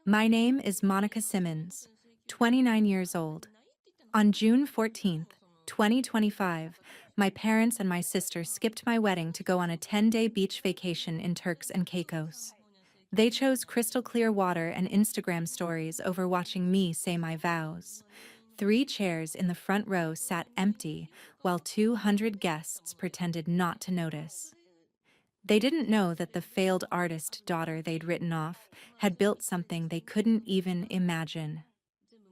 My name is Monica Simmons, 29 years old. On June 14th, 2025, my parents and my sister skipped my wedding to go on a 10-day beach vacation in Turks and Caicos. They chose crystal clear water and Instagram stories over watching me say my vows. 3 chairs in the front row sat empty, while 200 guests pretended not to notice. They didn't know that the failed artist daughter they'd written off had built something they couldn't even imagine.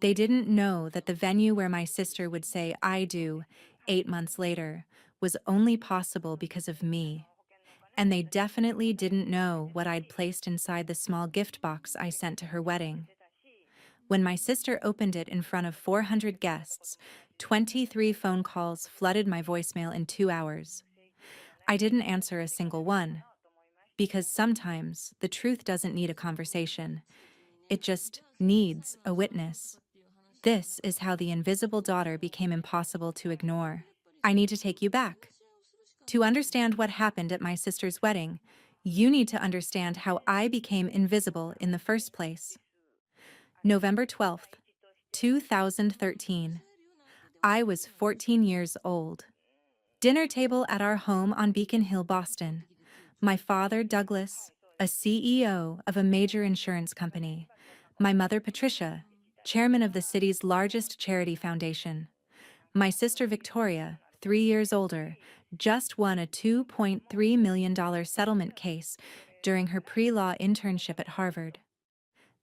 They didn't know that the venue where my sister would say "I do" 8 months later was only possible because of me. And they definitely didn't know what I'd placed inside the small gift box I sent to her wedding. When my sister opened it in front of 400 guests, 23 phone calls flooded my voicemail in 2 hours. I didn't answer a single one, because sometimes the truth doesn't need a conversation, it just needs a witness. This is how the invisible daughter became impossible to ignore. I need to take you back. To understand what happened at my sister's wedding, you need to understand how I became invisible in the first place. November 12th, 2013. I was 14 years old. Dinner table at our home on Beacon Hill, Boston. My father, Douglas, a CEO of a major insurance company. My mother, Patricia, chairman of the city's largest charity foundation. My sister, Victoria, 3 years older, just won a $2.3 million settlement case during her pre-law internship at Harvard.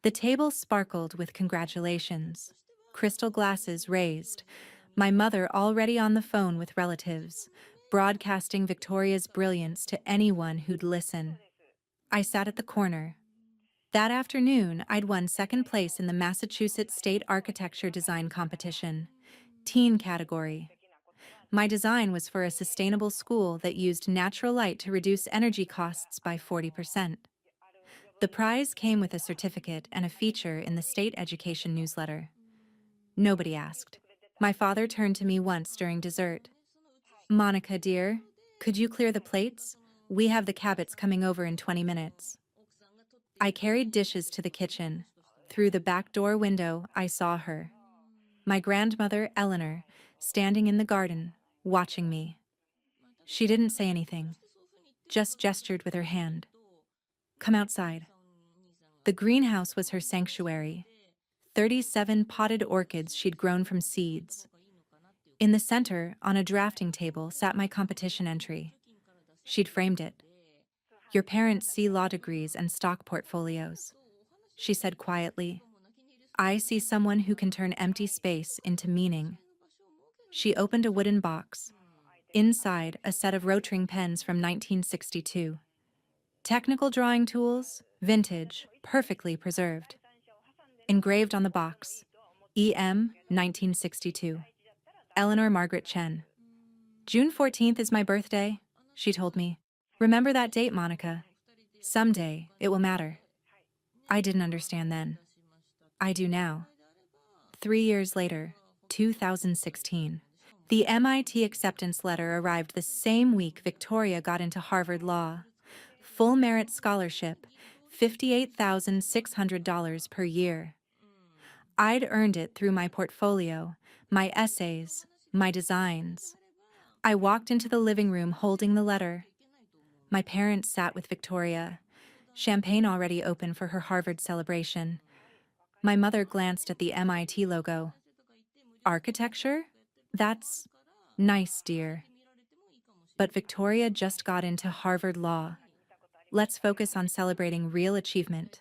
The table sparkled with congratulations. Crystal glasses raised. My mother already on the phone with relatives, broadcasting Victoria's brilliance to anyone who'd listen. I sat at the corner. That afternoon, I'd won second place in the Massachusetts State Architecture Design Competition, teen category. My design was for a sustainable school that used natural light to reduce energy costs by 40%. The prize came with a certificate and a feature in the state education newsletter. Nobody asked. My father turned to me once during dessert. "Monica, dear, could you clear the plates? We have the Cabots coming over in 20 minutes. I carried dishes to the kitchen. Through the back door window, I saw her. My grandmother, Eleanor, standing in the garden, watching me. She didn't say anything, just gestured with her hand. "Come outside." The greenhouse was her sanctuary. 37 potted orchids she'd grown from seeds. In the center, on a drafting table, sat my competition entry. She'd framed it. "Your parents see law degrees and stock portfolios," she said quietly. "I see someone who can turn empty space into meaning." She opened a wooden box. Inside, a set of Rotring pens from 1962. Technical drawing tools, vintage, perfectly preserved. Engraved on the box, EM 1962. Eleanor Margaret Chen. "June 14th is my birthday," she told me. "Remember that date, Monica. Someday, it will matter." I didn't understand then. I do now. 3 years later, 2016. The MIT acceptance letter arrived the same week Victoria got into Harvard Law. Full merit scholarship, $58,600 per year. I'd earned it through my portfolio, my essays, my designs. I walked into the living room holding the letter. My parents sat with Victoria, champagne already open for her Harvard celebration. My mother glanced at the MIT logo. "Architecture? That's nice, dear. But Victoria just got into Harvard Law. Let's focus on celebrating real achievement."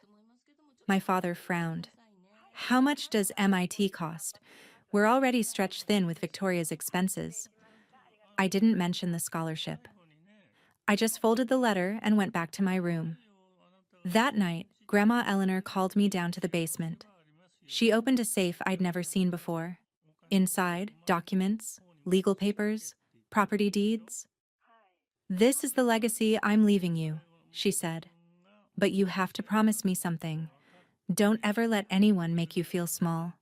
My father frowned. "How much does MIT cost? We're already stretched thin with Victoria's expenses." I didn't mention the scholarship. I just folded the letter and went back to my room. That night, Grandma Eleanor called me down to the basement. She opened a safe I'd never seen before. Inside, documents, legal papers, property deeds. "This is the legacy I'm leaving you," she said. "But you have to promise me something. Don't ever let anyone make you feel small."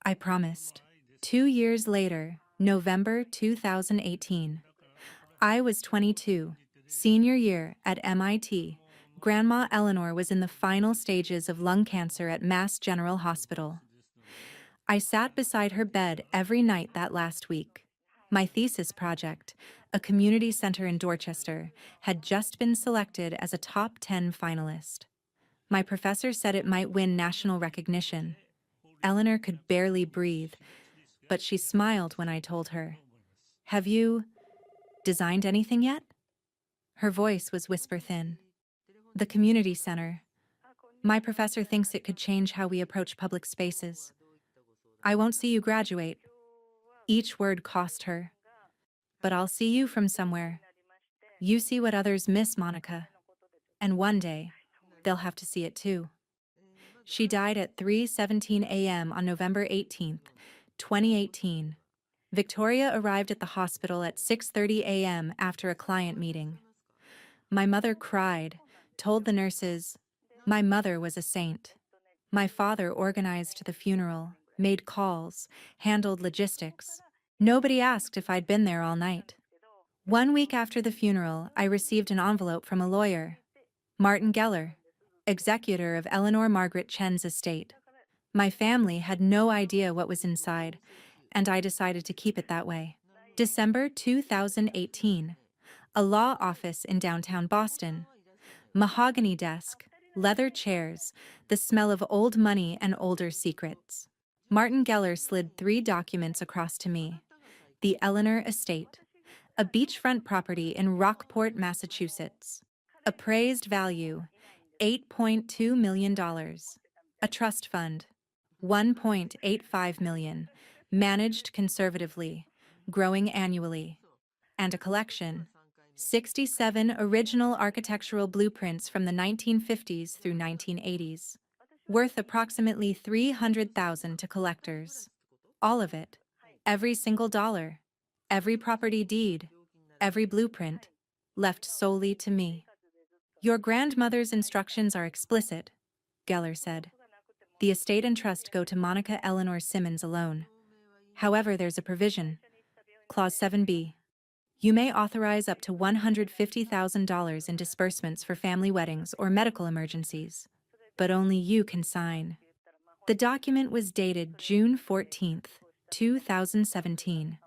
I promised. 2 years later, November 2018. I was 22, senior year at MIT, Grandma Eleanor was in the final stages of lung cancer at Mass General Hospital. I sat beside her bed every night that last week. My thesis project, a community center in Dorchester, had just been selected as a top 10 finalist. My professor said it might win national recognition. Eleanor could barely breathe, but she smiled when I told her, "Have you designed anything yet?" Her voice was whisper thin. "The community center. My professor thinks it could change how we approach public spaces. I won't see you graduate." Each word cost her. "But I'll see you from somewhere. You see what others miss, Monica. And one day, they'll have to see it too." She died at 3:17 a.m. on November 18th, 2018. Victoria arrived at the hospital at 6:30 a.m. after a client meeting. My mother cried, told the nurses, my mother was a saint. My father organized the funeral, made calls, handled logistics. Nobody asked if I'd been there all night. 1 week after the funeral, I received an envelope from a lawyer, Martin Geller, executor of Eleanor Margaret Chen's estate. My family had no idea what was inside, and I decided to keep it that way. December 2018. A law office in downtown Boston. Mahogany desk, leather chairs, the smell of old money and older secrets. Martin Geller slid 3 documents across to me. The Eleanor Estate, a beachfront property in Rockport, Massachusetts. Appraised value, $8.2 million. A trust fund, $1.85 million, managed conservatively, growing annually. And a collection, 67 original architectural blueprints from the 1950s through 1980s, worth approximately $300,000 to collectors. All of it, every single dollar, every property deed, every blueprint, left solely to me. Your grandmother's instructions are explicit, Geller said. The estate and trust go to Monica Eleanor Simmons alone. However, there's a provision. Clause 7b. You may authorize up to $150,000 in disbursements for family weddings or medical emergencies, but only you can sign. The document was dated June 14th, 2017,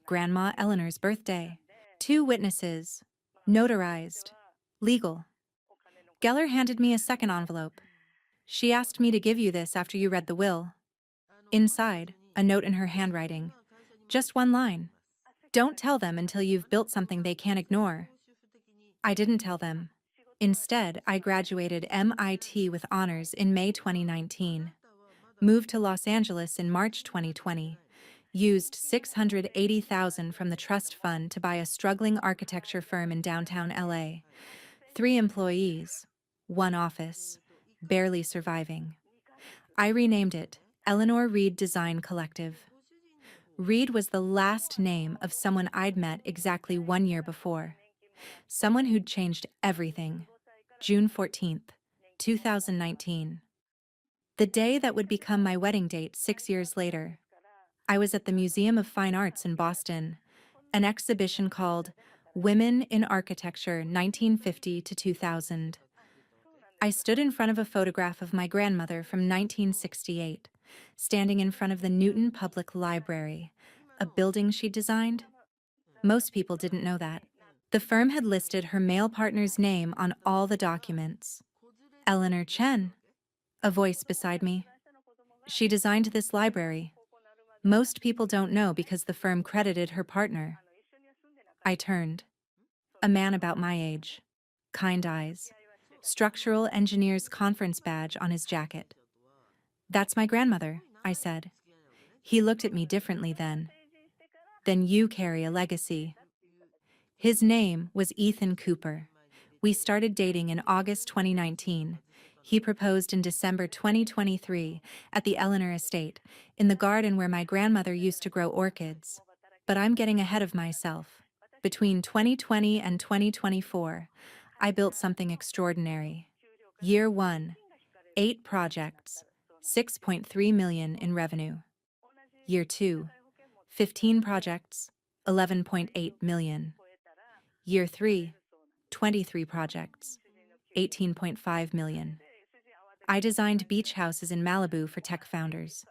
Grandma Eleanor's birthday. 2 witnesses, notarized, legal. Geller handed me a second envelope. "She asked me to give you this after you read the will." Inside, a note in her handwriting. Just 1 line. "Don't tell them until you've built something they can't ignore." I didn't tell them. Instead, I graduated MIT with honors in May 2019, moved to Los Angeles in March 2020, used $680,000 from the trust fund to buy a struggling architecture firm in downtown LA. 3 employees, 1 office, barely surviving. I renamed it Eleanor Reed Design Collective. Reed was the last name of someone I'd met exactly 1 year before. Someone who'd changed everything. June 14th, 2019. The day that would become my wedding date 6 years later. I was at the Museum of Fine Arts in Boston, an exhibition called Women in Architecture 1950 to 2000. I stood in front of a photograph of my grandmother from 1968, standing in front of the Newton Public Library, a building she designed. Most people didn't know that. The firm had listed her male partner's name on all the documents. Eleanor Chen, a voice beside me. She designed this library. Most people don't know because the firm credited her partner. I turned. A man about my age. Kind eyes. Structural engineer's conference badge on his jacket. "That's my grandmother," I said. He looked at me differently then. "Then you carry a legacy." His name was Ethan Cooper. We started dating in August 2019. He proposed in December 2023 at the Eleanor Estate, in the garden where my grandmother used to grow orchids. But I'm getting ahead of myself. Between 2020 and 2024, I built something extraordinary. Year 1, 8 projects, 6.3 million in revenue. Year 2, 15 projects, 11.8 million. Year 3, 23 projects, $18.5 million. I designed beach houses in Malibu for tech founders,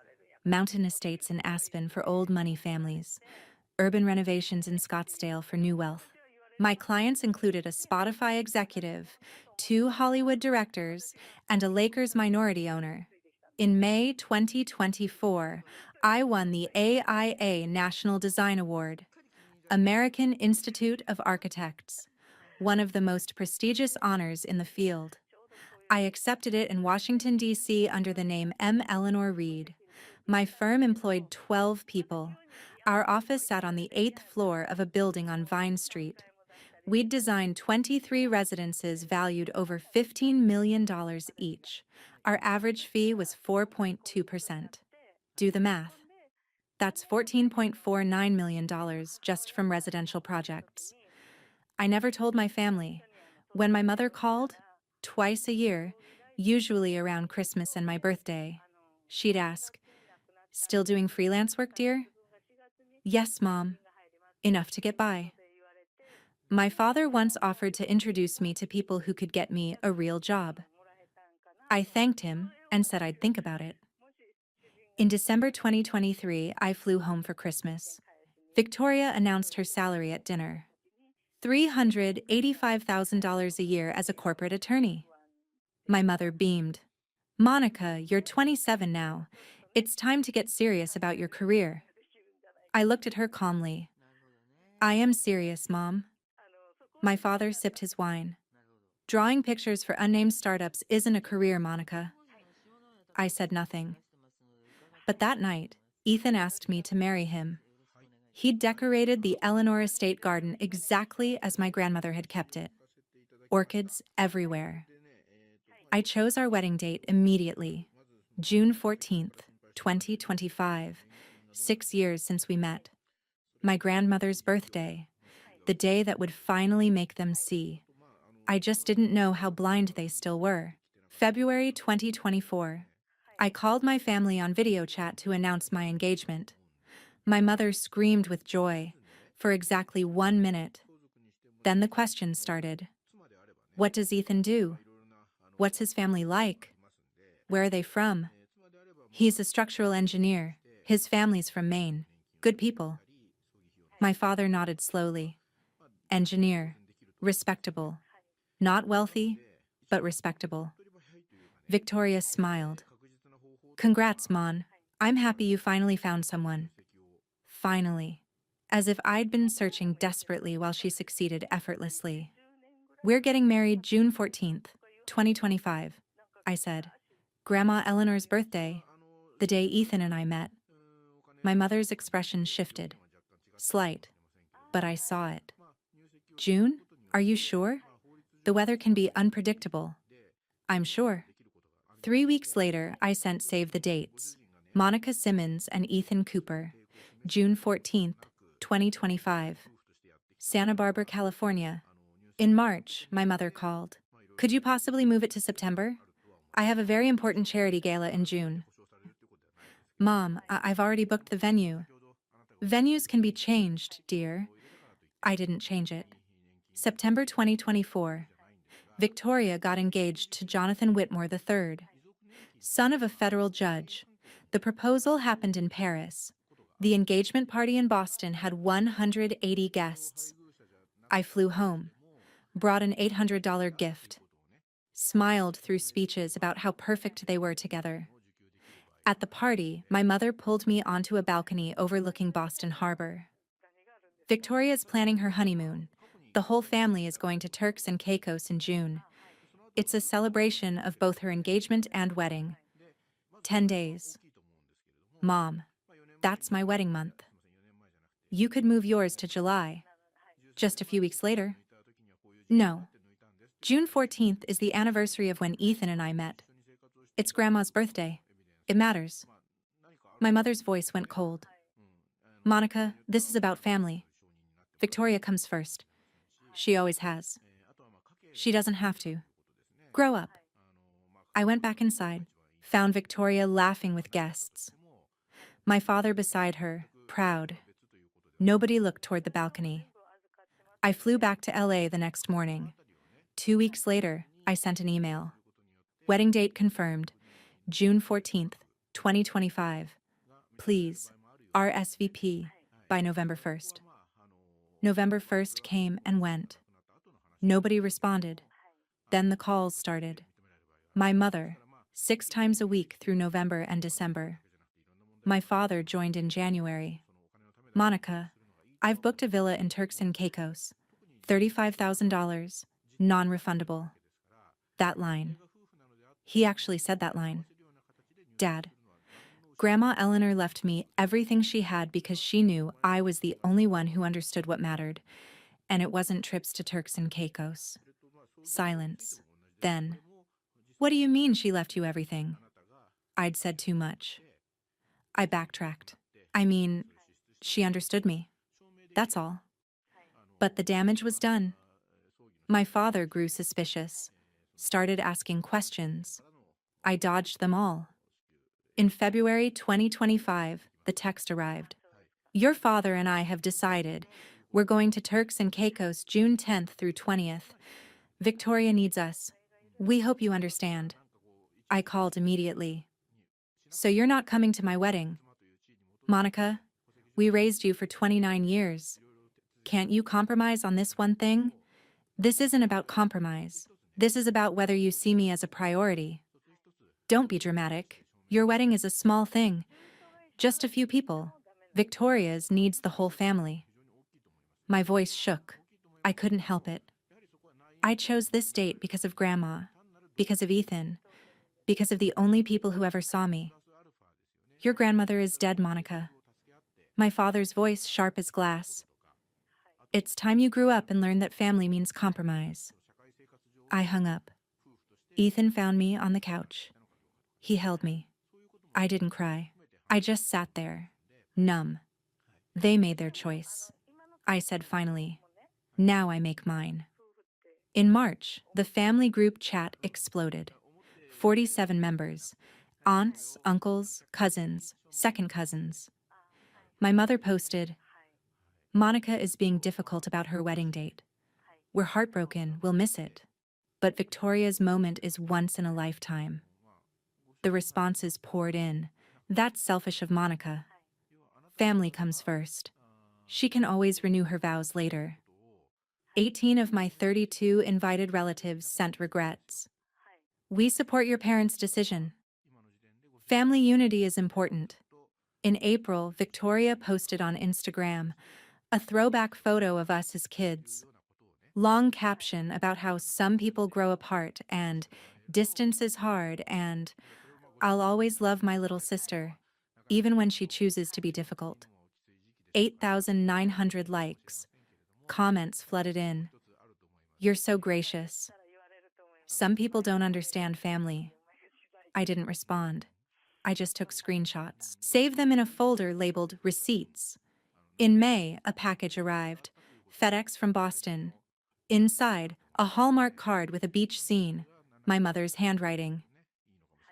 mountain estates in Aspen for old money families, urban renovations in Scottsdale for new wealth. My clients included a Spotify executive, 2 Hollywood directors, and a Lakers minority owner. In May 2024, I won the AIA National Design Award, American Institute of Architects, one of the most prestigious honors in the field. I accepted it in Washington, D.C. under the name M. Eleanor Reed. My firm employed 12 people. Our office sat on the 8th floor of a building on Vine Street. We'd designed 23 residences valued over $15 million each. Our average fee was 4.2%. Do the math. That's $14.49 million just from residential projects. I never told my family. When my mother called, twice a year, usually around Christmas and my birthday, she'd ask, "Still doing freelance work, dear?" "Yes, Mom. Enough to get by." My father once offered to introduce me to people who could get me a real job. I thanked him and said I'd think about it. In December 2023, I flew home for Christmas. Victoria announced her salary at dinner. $385,000 a year as a corporate attorney. My mother beamed. "Monica, you're 27 now. It's time to get serious about your career." I looked at her calmly. "I am serious, Mom." My father sipped his wine. "Drawing pictures for unnamed startups isn't a career, Monica." I said nothing. But that night, Ethan asked me to marry him. He'd decorated the Eleanor estate garden exactly as my grandmother had kept it. Orchids everywhere. I chose our wedding date immediately, June 14th, 2025, 6 years since we met. My grandmother's birthday, the day that would finally make them see. I just didn't know how blind they still were. February 2024. I called my family on video chat to announce my engagement. My mother screamed with joy for exactly 1 minute. Then the questions started. What does Ethan do? What's his family like? Where are they from? He's a structural engineer. His family's from Maine. Good people. My father nodded slowly. Engineer. Respectable. Not wealthy, but respectable. Victoria smiled. Congrats, Mon. I'm happy you finally found someone. Finally. As if I'd been searching desperately while she succeeded effortlessly. We're getting married June 14th, 2025, I said. Grandma Eleanor's birthday, the day Ethan and I met. My mother's expression shifted. Slight, but I saw it. June? Are you sure? The weather can be unpredictable. I'm sure. 3 weeks later, I sent save the dates. Monica Simmons and Ethan Cooper, June 14th, 2025. Santa Barbara, California. In March, my mother called. Could you possibly move it to September? I have a very important charity gala in June. Mom, I've already booked the venue. Venues can be changed, dear. I didn't change it. September 2024. Victoria got engaged to Jonathan Whitmore III, son of a federal judge. The proposal happened in Paris. The engagement party in Boston had 180 guests. I flew home, brought an $800 gift, smiled through speeches about how perfect they were together. At the party, my mother pulled me onto a balcony overlooking Boston Harbor. Victoria's planning her honeymoon. The whole family is going to Turks and Caicos in June. It's a celebration of both her engagement and wedding. 10 days. Mom, that's my wedding month. You could move yours to July. Just a few weeks later. No. June 14th is the anniversary of when Ethan and I met. It's Grandma's birthday. It matters. My mother's voice went cold. Monica, this is about family. Victoria comes first. She always has. She doesn't have to. Grow up. I went back inside, found Victoria laughing with guests. My father beside her, proud. Nobody looked toward the balcony. I flew back to LA the next morning. 2 weeks later, I sent an email. Wedding date confirmed, June 14th, 2025. Please, RSVP by November 1st. November 1st came and went. Nobody responded. Then the calls started. My mother, 6 times a week through November and December. My father joined in January. Monica, I've booked a villa in Turks and Caicos. $35,000, non-refundable. That line. He actually said that line. Dad, Grandma Eleanor left me everything she had because she knew I was the only one who understood what mattered, and it wasn't trips to Turks and Caicos. Silence. Then, what do you mean she left you everything? I'd said too much. I backtracked. I mean, she understood me. That's all. But the damage was done. My father grew suspicious, started asking questions. I dodged them all. In February 2025, the text arrived. Your father and I have decided we're going to Turks and Caicos June 10th through 20th. Victoria needs us. We hope you understand. I called immediately. So you're not coming to my wedding? Monica, we raised you for 29 years. Can't you compromise on this one thing? This isn't about compromise. This is about whether you see me as a priority. Don't be dramatic. Your wedding is a small thing. Just a few people. Victoria's needs the whole family. My voice shook. I couldn't help it. I chose this date because of Grandma, because of Ethan, because of the only people who ever saw me. Your grandmother is dead, Monica. My father's voice sharp as glass. It's time you grew up and learned that family means compromise. I hung up. Ethan found me on the couch. He held me. I didn't cry. I just sat there, numb. They made their choice. I said finally, now I make mine. In March, the family group chat exploded. 47 members, aunts, uncles, cousins, second cousins. My mother posted, Monica is being difficult about her wedding date. We're heartbroken, we'll miss it. But Victoria's moment is once in a lifetime. The responses poured in. That's selfish of Monica. Family comes first. She can always renew her vows later. 18 of my 32 invited relatives sent regrets. We support your parents' decision. Family unity is important. In April, Victoria posted on Instagram a throwback photo of us as kids. Long caption about how some people grow apart and distance is hard and I'll always love my little sister, even when she chooses to be difficult. 8,900 likes. Comments flooded in. You're so gracious. Some people don't understand family. I didn't respond. I just took screenshots. Saved them in a folder labeled Receipts. In May, a package arrived. FedEx from Boston. Inside, a Hallmark card with a beach scene. My mother's handwriting.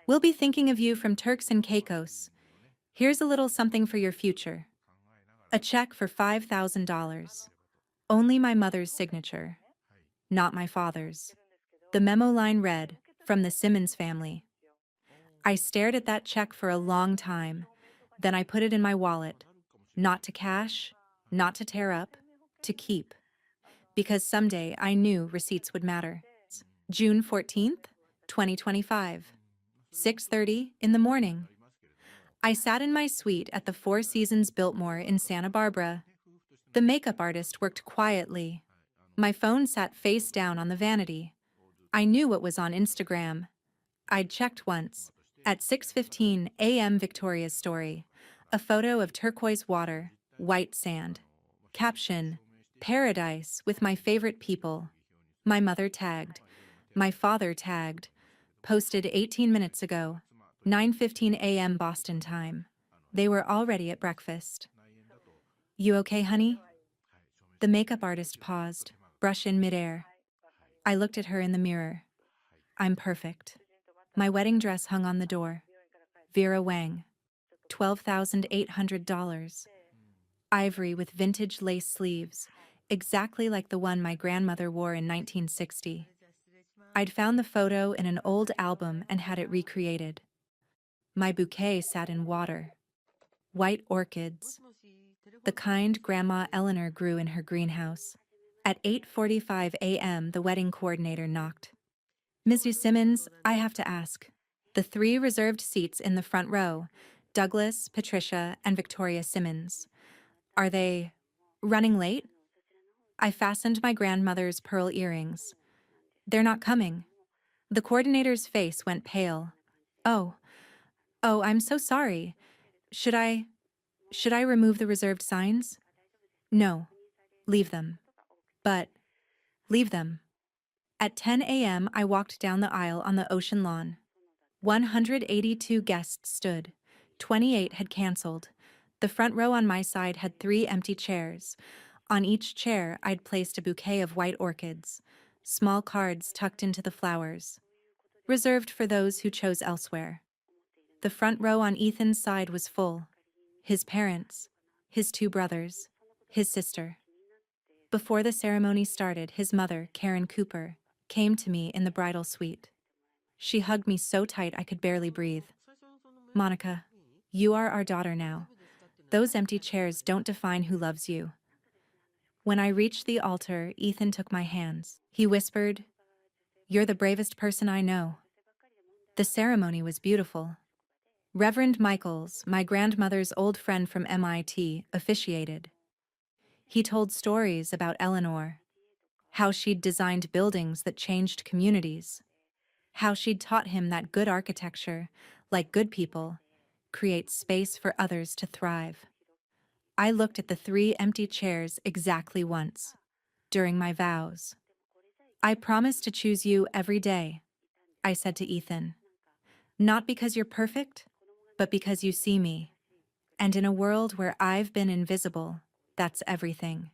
We'll be thinking of you from Turks and Caicos. Here's a little something for your future. A check for $5,000. Only my mother's signature, not my father's. The memo line read, from the Simmons family. I stared at that check for a long time. Then I put it in my wallet. Not to cash, not to tear up, to keep. Because someday I knew receipts would matter. June 14th, 2025. 6:30 in the morning. I sat in my suite at the Four Seasons Biltmore in Santa Barbara. The makeup artist worked quietly. My phone sat face down on the vanity. I knew what was on Instagram. I'd checked once. At 6:15 a.m. Victoria's story. A photo of turquoise water, white sand. Caption, Paradise with my favorite people. My mother tagged. My father tagged. Posted 18 minutes ago. 9:15 a.m. Boston time. They were already at breakfast. You okay, honey? The makeup artist paused, brush in midair. I looked at her in the mirror. I'm perfect. My wedding dress hung on the door. Vera Wang. $12,800. Ivory with vintage lace sleeves, exactly like the one my grandmother wore in 1960. I'd found the photo in an old album and had it recreated. My bouquet sat in water. White orchids, the kind Grandma Eleanor grew in her greenhouse. At 8:45 a.m., the wedding coordinator knocked. Mrs. Simmons, I have to ask. The three reserved seats in the front row, Douglas, Patricia, and Victoria Simmons, are they running late? I fastened my grandmother's pearl earrings. They're not coming. The coordinator's face went pale. Oh, I'm so sorry. Should I remove the reserved signs? No, leave them. But, leave them. At 10 a.m., I walked down the aisle on the ocean lawn. 182 guests stood. 28 had canceled. The front row on my side had 3 empty chairs. On each chair, I'd placed a bouquet of white orchids, small cards tucked into the flowers, reserved for those who chose elsewhere. The front row on Ethan's side was full. His parents, his 2 brothers, his sister. Before the ceremony started, his mother, Karen Cooper, came to me in the bridal suite. She hugged me so tight I could barely breathe. Monica, you are our daughter now. Those empty chairs don't define who loves you. When I reached the altar, Ethan took my hands. He whispered, "You're the bravest person I know." The ceremony was beautiful. Reverend Michaels, my grandmother's old friend from MIT, officiated. He told stories about Eleanor, how she'd designed buildings that changed communities, how she'd taught him that good architecture, like good people, creates space for others to thrive. I looked at the 3 empty chairs exactly once, during my vows. "I promise to choose you every day," I said to Ethan. "Not because you're perfect, but because you see me. And in a world where I've been invisible, that's everything."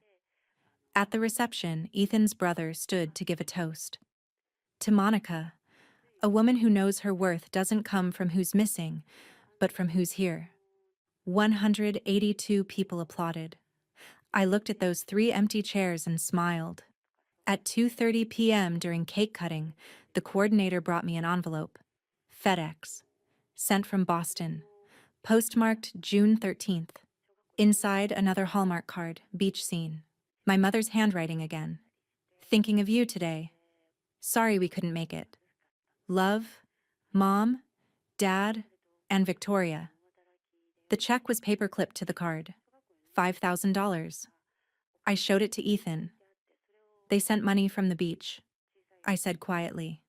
At the reception, Ethan's brother stood to give a toast. To Monica, a woman who knows her worth doesn't come from who's missing, but from who's here. 182 people applauded. I looked at those 3 empty chairs and smiled. At 2:30 p.m. during cake cutting, the coordinator brought me an envelope. FedEx. Sent from Boston. Postmarked June 13th. Inside, another Hallmark card, beach scene. My mother's handwriting again. "Thinking of you today. Sorry we couldn't make it. Love, Mom, Dad, and Victoria." The check was paperclipped to the card. $5,000. I showed it to Ethan. "They sent money from the beach," I said quietly.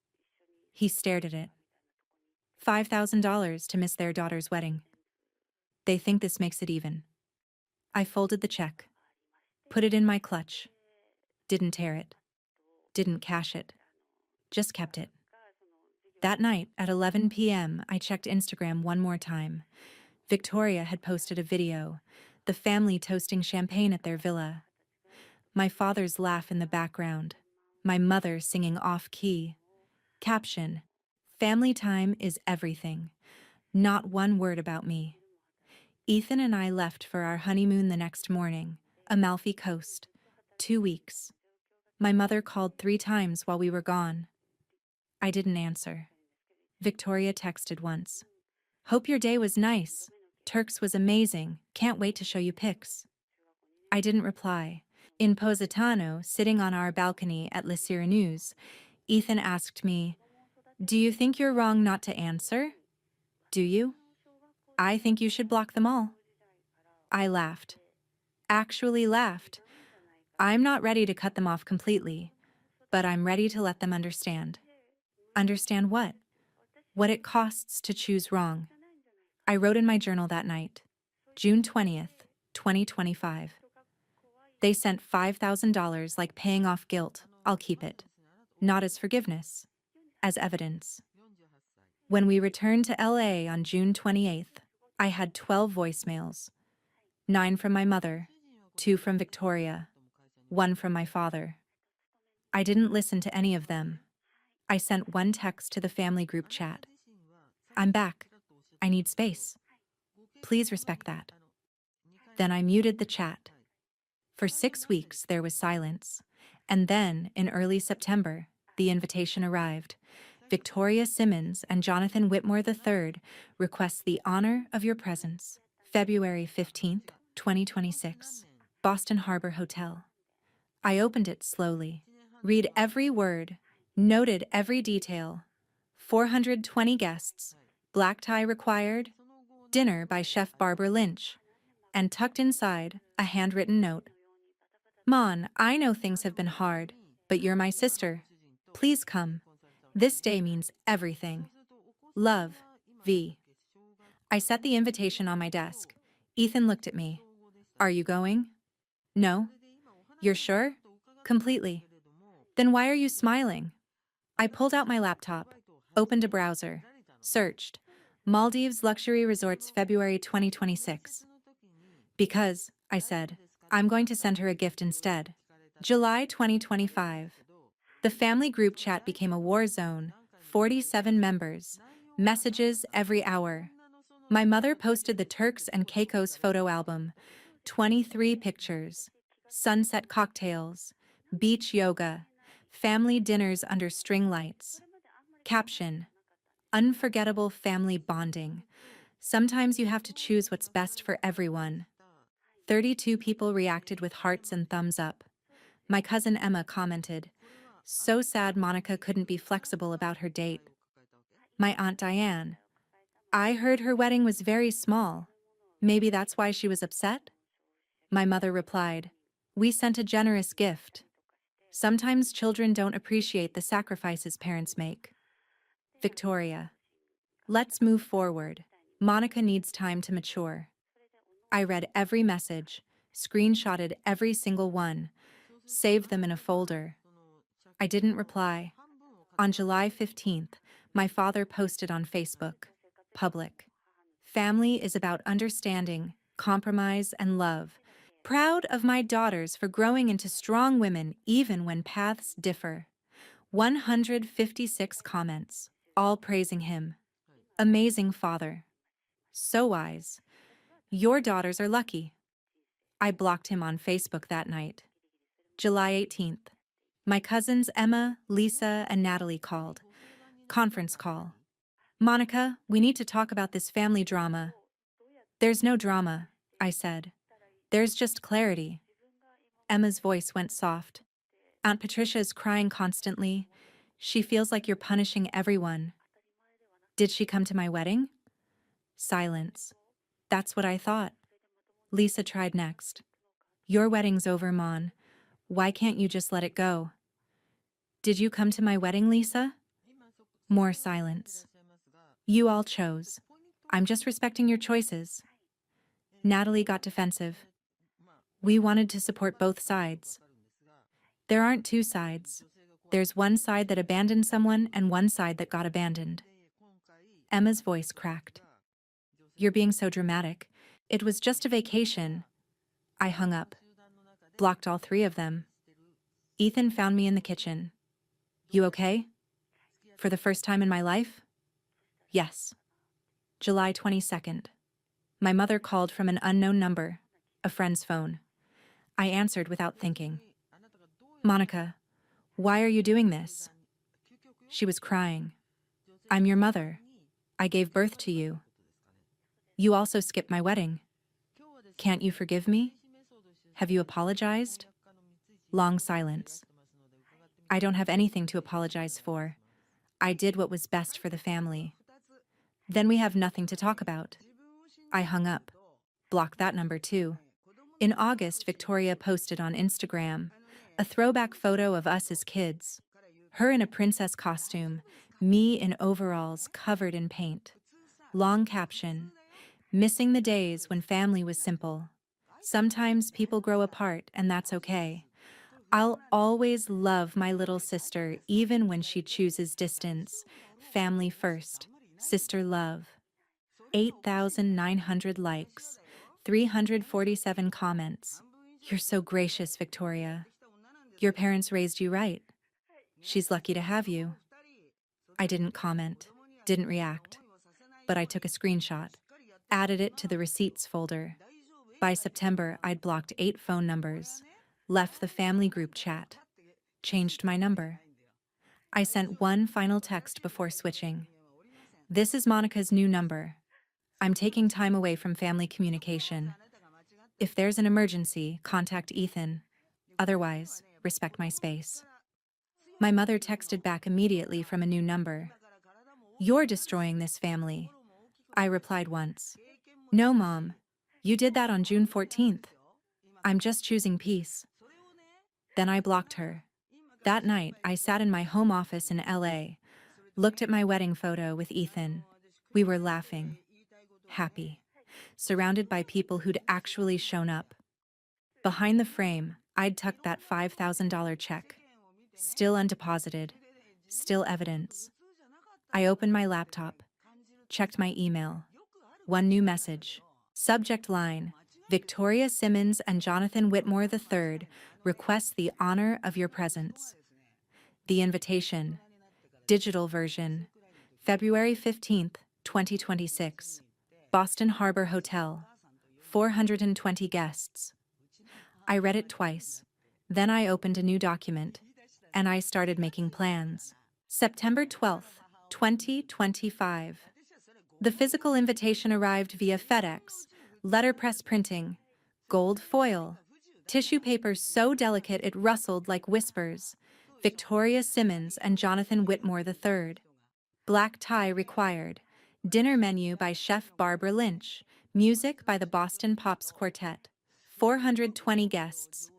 He stared at it. $5,000 to miss their daughter's wedding. "They think this makes it even." I folded the check, put it in my clutch, didn't tear it, didn't cash it, just kept it. That night at 11 p.m., I checked Instagram one more time. Victoria had posted a video, the family toasting champagne at their villa. My father's laugh in the background, my mother singing off-key. Caption: "Family time is everything. Not one word about me." Ethan and I left for our honeymoon the next morning, Amalfi Coast, 2 weeks. My mother called 3 times while we were gone. I didn't answer. Victoria texted once. "Hope your day was nice. Turks was amazing. Can't wait to show you pics." I didn't reply. In Positano, sitting on our balcony at Le Cyrenus, Ethan asked me, "Do you think you're wrong not to answer? Do you? I think you should block them all." I laughed. Actually laughed. I'm not ready to cut them off completely, but I'm ready to let them understand. Understand what? What it costs to choose wrong. I wrote in my journal that night, June 20th, 2025. "They sent $5,000 like paying off guilt. I'll keep it. Not as forgiveness, as evidence." When we returned to LA on June 28th, I had 12 voicemails. 9 from my mother, 2 from Victoria, 1 from my father. I didn't listen to any of them. I sent one text to the family group chat. "I'm back. I need space. Please respect that." Then I muted the chat. For 6 weeks, there was silence. And then, in early September, The invitation arrived. Victoria Simmons and Jonathan Whitmore III request the honor of your presence. February 15th, 2026. Boston Harbor Hotel. I opened it slowly. Read every word. Noted every detail. 420 guests. Black tie required. Dinner by Chef Barbara Lynch. And tucked inside, a handwritten note. Mon, I know things have been hard, but you're my sister. Please come. This day means everything. Love, V. I set the invitation on my desk. Ethan looked at me. Are you going? No. You're sure? Completely. Then why are you smiling? I pulled out my laptop, opened a browser, searched Maldives Luxury Resorts February 2026. Because, I said, I'm going to send her a gift instead. July 2025. The family group chat became a war zone, 47 members, messages every hour. My mother posted the Turks and Caicos photo album, 23 pictures, sunset cocktails, beach yoga, family dinners under string lights. Caption: unforgettable family bonding. Sometimes you have to choose what's best for everyone. 32 people reacted with hearts and thumbs up. My cousin Emma commented, so sad Monica couldn't be flexible about her date. My Aunt Diane, I heard her wedding was very small. Maybe that's why she was upset? My mother replied, we sent a generous gift. Sometimes children don't appreciate the sacrifices parents make. Victoria, let's move forward. Monica needs time to mature. I read every message, screenshotted every single one, saved them in a folder. I didn't reply. On July 15th, my father posted on Facebook, public. Family is about understanding, compromise, and love. Proud of my daughters for growing into strong women even when paths differ. 156 comments, all praising him. Amazing father. So wise. Your daughters are lucky. I blocked him on Facebook that night. July 18th. My cousins Emma, Lisa, and Natalie called. Conference call. Monica, we need to talk about this family drama. There's no drama, I said. There's just clarity. Emma's voice went soft. Aunt Patricia is crying constantly. She feels like you're punishing everyone. Did she come to my wedding? Silence. That's what I thought. Lisa tried next. Your wedding's over, Mon. Why can't you just let it go? Did you come to my wedding, Lisa? More silence. You all chose. I'm just respecting your choices. Natalie got defensive. We wanted to support both sides. There aren't two sides. There's one side that abandoned someone and one side that got abandoned. Emma's voice cracked. You're being so dramatic. It was just a vacation. I hung up. Blocked all three of them. Ethan found me in the kitchen. You okay? For the first time in my life? Yes. July 22nd. My mother called from an unknown number, a friend's phone. I answered without thinking. Monica, why are you doing this? She was crying. I'm your mother. I gave birth to you. You also skipped my wedding. Can't you forgive me? Have you apologized? Long silence. I don't have anything to apologize for. I did what was best for the family. Then we have nothing to talk about. I hung up. Blocked that number too. In August, Victoria posted on Instagram a throwback photo of us as kids. Her in a princess costume, me in overalls covered in paint. Long caption, missing the days when family was simple. Sometimes people grow apart and that's okay. I'll always love my little sister even when she chooses distance. Family first, sister love. 8,900 likes, 347 comments. You're so gracious, Victoria. Your parents raised you right. She's lucky to have you. I didn't comment, didn't react, but I took a screenshot, added it to the receipts folder. By September, I'd blocked 8 phone numbers, left the family group chat, changed my number. I sent one final text before switching. This is Monica's new number. I'm taking time away from family communication. If there's an emergency, contact Ethan. Otherwise, respect my space. My mother texted back immediately from a new number. You're destroying this family. I replied once. No, Mom. You did that on June 14th. I'm just choosing peace. Then I blocked her. That night, I sat in my home office in LA, looked at my wedding photo with Ethan. We were laughing, happy, surrounded by people who'd actually shown up. Behind the frame, I'd tucked that $5,000 check. Still undeposited, still evidence. I opened my laptop, checked my email. One new message. Subject line: Victoria Simmons and Jonathan Whitmore III request the honor of your presence. The invitation. Digital version. February 15th, 2026. Boston Harbor Hotel. 420 guests. I read it twice. Then I opened a new document, and I started making plans. September 12th, 2025. The physical invitation arrived via FedEx, letterpress printing, gold foil, tissue paper so delicate it rustled like whispers. Victoria Simmons and Jonathan Whitmore III. Black tie required. Dinner menu by Chef Barbara Lynch. Music by the Boston Pops Quartet. 420 guests.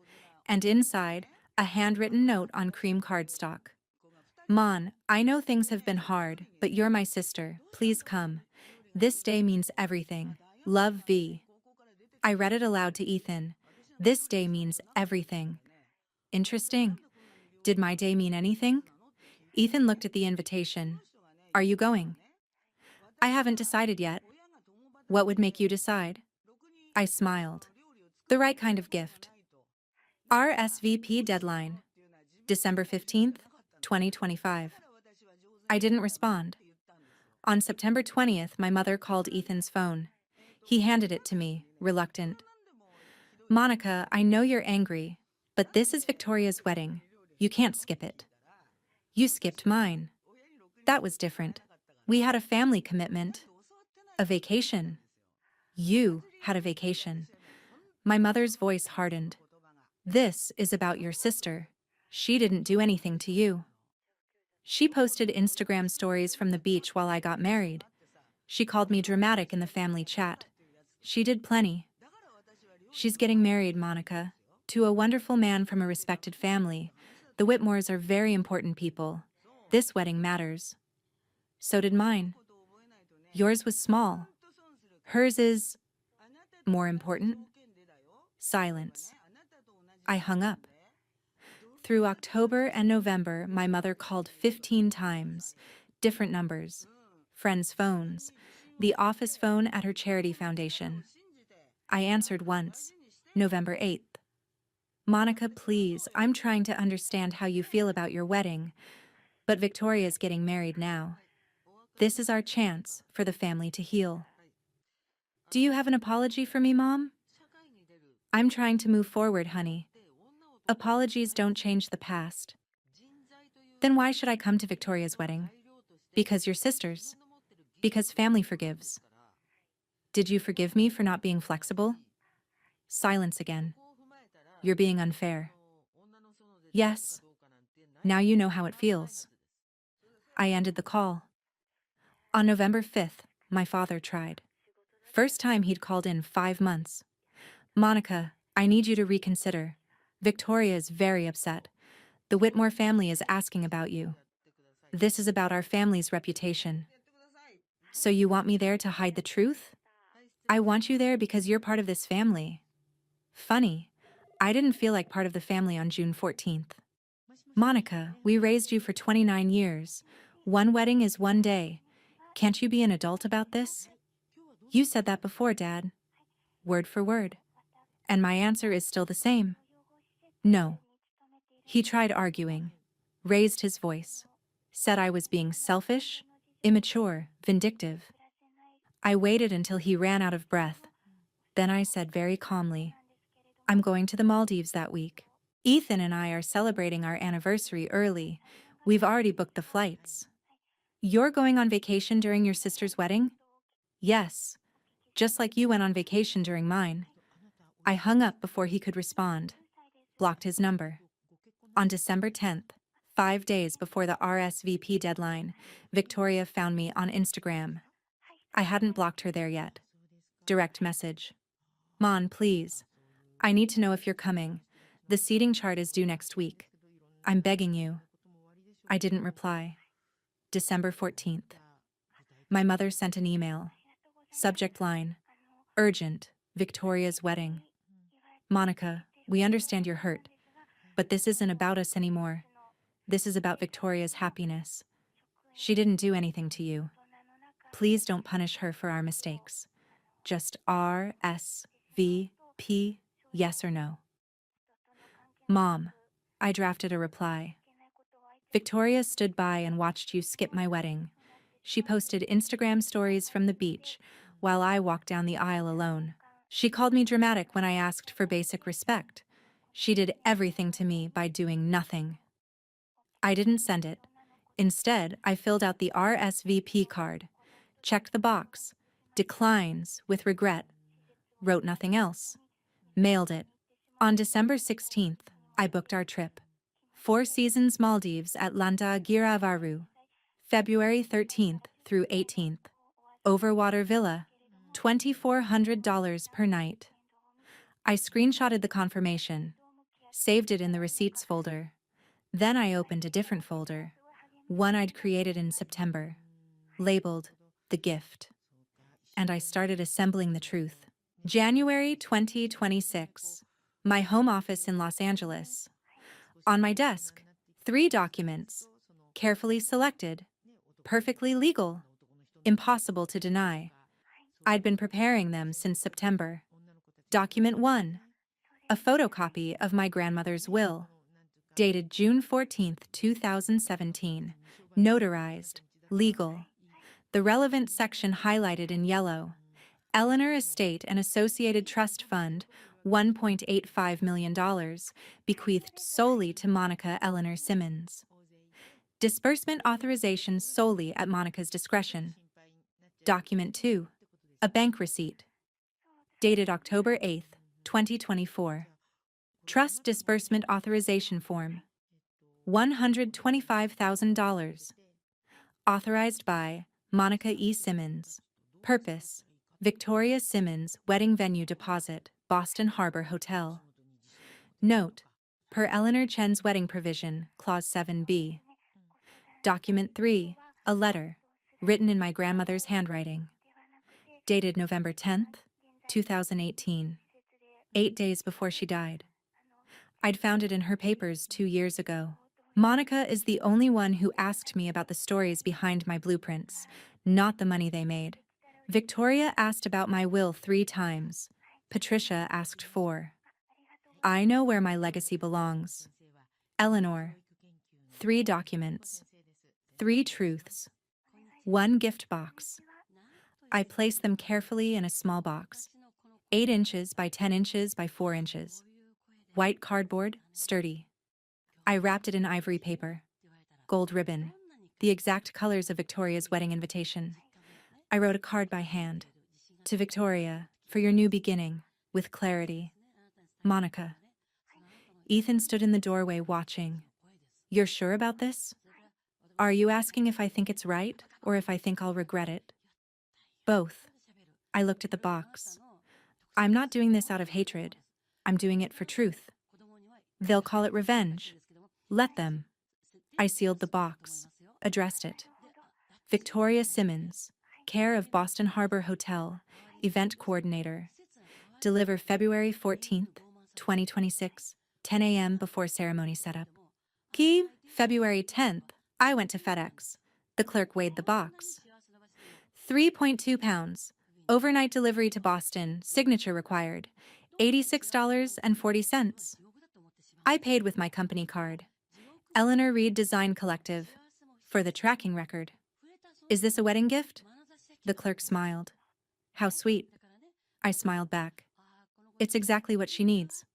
And inside, a handwritten note on cream cardstock. Mon, I know things have been hard, but you're my sister. Please come. This day means everything. Love, V. I read it aloud to Ethan. This day means everything. Interesting. Did my day mean anything? Ethan looked at the invitation. Are you going? I haven't decided yet. What would make you decide? I smiled. The right kind of gift. RSVP deadline. December 15th, 2025. I didn't respond. On September 20th, my mother called Ethan's phone. He handed it to me, reluctant. Monica, I know you're angry, but this is Victoria's wedding. You can't skip it. You skipped mine. That was different. We had a family commitment. A vacation. You had a vacation. My mother's voice hardened. This is about your sister. She didn't do anything to you. She posted Instagram stories from the beach while I got married. She called me dramatic in the family chat. She did plenty. She's getting married, Monica, to a wonderful man from a respected family. The Whitmores are very important people. This wedding matters. So did mine. Yours was small. Hers is more important. Silence. I hung up. Through October and November, my mother called 15 times. Different numbers. Friends' phones. The office phone at her charity foundation. I answered once. November 8th. Monica, please, I'm trying to understand how you feel about your wedding. But Victoria's getting married now. This is our chance for the family to heal. Do you have an apology for me, Mom? I'm trying to move forward, honey. Apologies don't change the past. Then why should I come to Victoria's wedding? Because you're sisters. Because family forgives. Did you forgive me for not being flexible? Silence again. You're being unfair. Yes. Now you know how it feels. I ended the call. On November 5th, my father tried. First time he'd called in 5 months. Monica, I need you to reconsider. Victoria is very upset. The Whitmore family is asking about you. This is about our family's reputation. So you want me there to hide the truth? I want you there because you're part of this family. Funny, I didn't feel like part of the family on June 14th. Monica, we raised you for 29 years. One wedding is one day. Can't you be an adult about this? You said that before, Dad. Word for word. And my answer is still the same. No. He tried arguing, raised his voice, said I was being selfish, immature, vindictive. I waited until he ran out of breath. Then I said very calmly, I'm going to the Maldives that week. Ethan and I are celebrating our anniversary early. We've already booked the flights. You're going on vacation during your sister's wedding? Yes, just like you went on vacation during mine. I hung up before he could respond. Blocked his number. On December 10th, 5 days before the RSVP deadline, Victoria found me on Instagram. I hadn't blocked her there yet. Direct message. Mon, please. I need to know if you're coming. The seating chart is due next week. I'm begging you. I didn't reply. December 14th. My mother sent an email. Subject line. Urgent. Victoria's wedding. Monica, we understand you're hurt, but this isn't about us anymore. This is about Victoria's happiness. She didn't do anything to you. Please don't punish her for our mistakes. Just RSVP, yes or no. Mom, I drafted a reply. Victoria stood by and watched you skip my wedding. She posted Instagram stories from the beach while I walked down the aisle alone. She called me dramatic when I asked for basic respect. She did everything to me by doing nothing. I didn't send it. Instead, I filled out the RSVP card, checked the box, declines with regret, wrote nothing else, mailed it. On December 16th, I booked our trip. 4 Seasons Maldives at Landa Giravaru, February 13th through 18th. Overwater Villa, $2,400 per night. I screenshotted the confirmation, saved it in the receipts folder. Then I opened a different folder, one I'd created in September, labeled The Gift. And I started assembling the truth. January 2026. My home office in Los Angeles. On my desk, 3 documents, carefully selected, perfectly legal, impossible to deny. I'd been preparing them since September. Document 1, a photocopy of my grandmother's will, dated June 14th, 2017, notarized, legal. The relevant section highlighted in yellow. Eleanor Estate and Associated Trust Fund, $1.85 million, bequeathed solely to Monica Eleanor Simmons. Disbursement authorization solely at Monica's discretion. Document 2, a bank receipt, dated October 8th, 2024. Trust disbursement authorization form, $125,000. Authorized by Monica E. Simmons. Purpose: Victoria Simmons Wedding Venue Deposit, Boston Harbor Hotel. Note: per Eleanor Chen's wedding provision, Clause 7B. Document 3, a letter, written in my grandmother's handwriting. Dated November 10th, 2018. 8 days before she died. I'd found it in her papers 2 years ago. Monica is the only one who asked me about the stories behind my blueprints, not the money they made. Victoria asked about my will 3 times. Patricia asked 4. I know where my legacy belongs. Eleanor. 3 documents. 3 truths. 1 gift box. I placed them carefully in a small box. 8 inches by 10 inches by 4 inches. White cardboard, sturdy. I wrapped it in ivory paper. Gold ribbon. The exact colors of Victoria's wedding invitation. I wrote a card by hand. To Victoria, for your new beginning, with clarity. Monica. Ethan stood in the doorway watching. You're sure about this? Are you asking if I think it's right, or if I think I'll regret it? Both. I looked at the box. I'm not doing this out of hatred. I'm doing it for truth. They'll call it revenge. Let them. I sealed the box, addressed it. Victoria Simmons, care of Boston Harbor Hotel, event coordinator. Deliver February 14th, 2026, 10 a.m. before ceremony setup. Key, February 10th. I went to FedEx. The clerk weighed the box. 3.2 pounds. Overnight delivery to Boston, signature required. $86.40. I paid with my company card. Eleanor Reed Design Collective. For the tracking record. Is this a wedding gift? The clerk smiled. How sweet. I smiled back. It's exactly what she needs.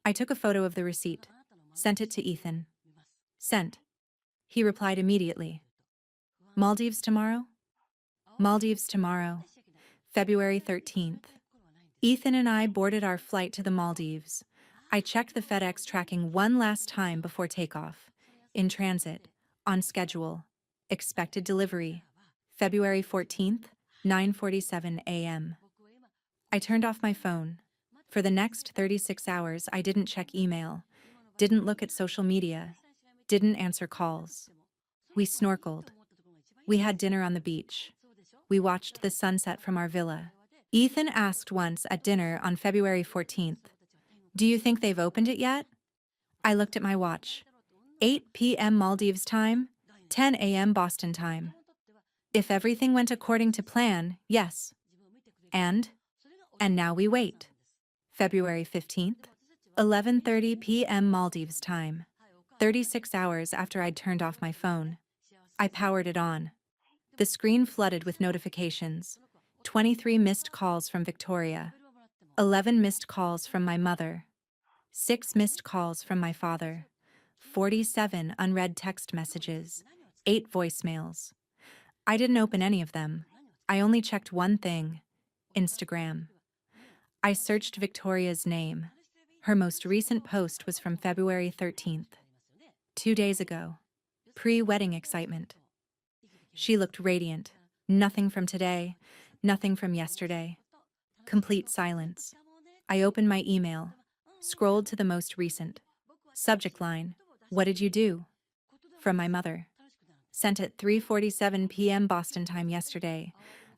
I took a photo of the receipt. Sent it to Ethan. Sent. He replied immediately. Maldives tomorrow? Maldives tomorrow, February 13th. Ethan and I boarded our flight to the Maldives. I checked the FedEx tracking one last time before takeoff. In transit, on schedule, expected delivery, February 14th, 9:47 a.m. I turned off my phone. For the next 36 hours, I didn't check email, didn't look at social media, didn't answer calls. We snorkeled. We had dinner on the beach. We watched the sunset from our villa. Ethan asked once at dinner on February 14th, "Do you think they've opened it yet?" I looked at my watch. 8 p.m. Maldives time, 10 a.m. Boston time. If everything went according to plan, yes. And now we wait. February 15th, 11:30 p.m. Maldives time. 36 hours after I'd turned off my phone. I powered it on. The screen flooded with notifications. 23 missed calls from Victoria. 11 missed calls from my mother. 6 missed calls from my father. 47 unread text messages. 8 voicemails. I didn't open any of them. I only checked one thing: Instagram. I searched Victoria's name. Her most recent post was from February 13th. 2 days ago. Pre-wedding excitement. She looked radiant. Nothing from today, nothing from yesterday. Complete silence. I opened my email, scrolled to the most recent. Subject line: "What did you do?" From my mother. Sent at 3:47 p.m. Boston time yesterday.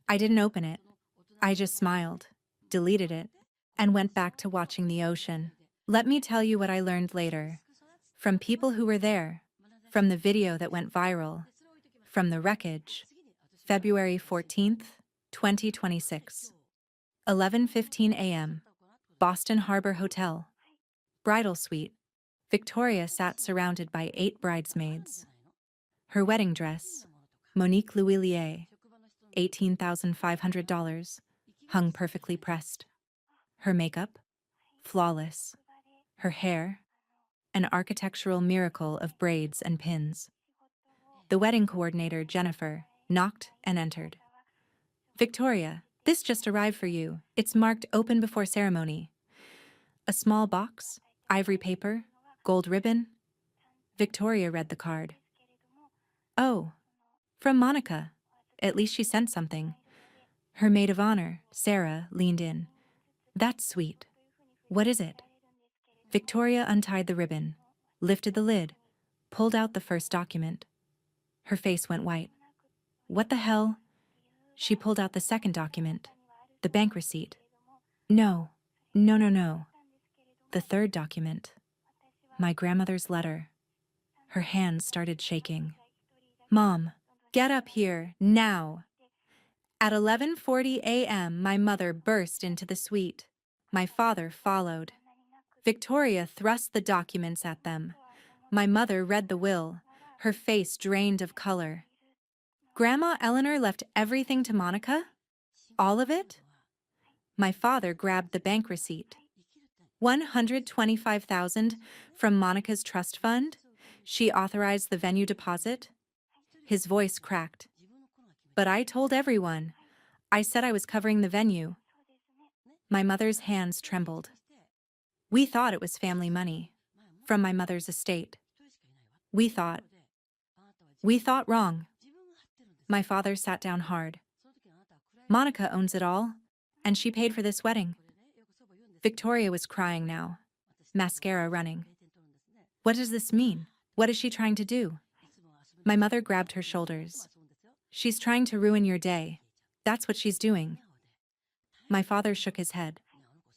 I didn't open it. I just smiled, deleted it, and went back to watching the ocean. Let me tell you what I learned later. From people who were there. From the video that went viral. From the wreckage. February 14th, 2026. 11:15 a.m. Boston Harbor Hotel. Bridal suite. Victoria sat surrounded by 8 bridesmaids. Her wedding dress, Monique Louillier, $18,500, hung perfectly pressed. Her makeup, flawless. Her hair, an architectural miracle of braids and pins. The wedding coordinator, Jennifer, knocked and entered. "Victoria, this just arrived for you. It's marked open before ceremony." A small box, ivory paper, gold ribbon. Victoria read the card. "Oh, from Monica. At least she sent something." Her maid of honor, Sarah, leaned in. "That's sweet. What is it?" Victoria untied the ribbon, lifted the lid, pulled out the first document. Her face went white. "What the hell?" She pulled out the second document, the bank receipt. No. The third document. My grandmother's letter. Her hands started shaking. "Mom, get up here, now." At 11:40 a.m., my mother burst into the suite. My father followed. Victoria thrust the documents at them. My mother read the will, her face drained of color. "Grandma Eleanor left everything to Monica? All of it?" My father grabbed the bank receipt. $125,000 from Monica's trust fund? She authorized the venue deposit? His voice cracked. "But I told everyone. I said I was covering the venue." My mother's hands trembled. "We thought it was family money, from my mother's estate. We thought wrong." My father sat down hard. "Monica owns it all, and she paid for this wedding." Victoria was crying now, mascara running. "What does this mean? What is she trying to do?" My mother grabbed her shoulders. "She's trying to ruin your day. That's what she's doing." My father shook his head.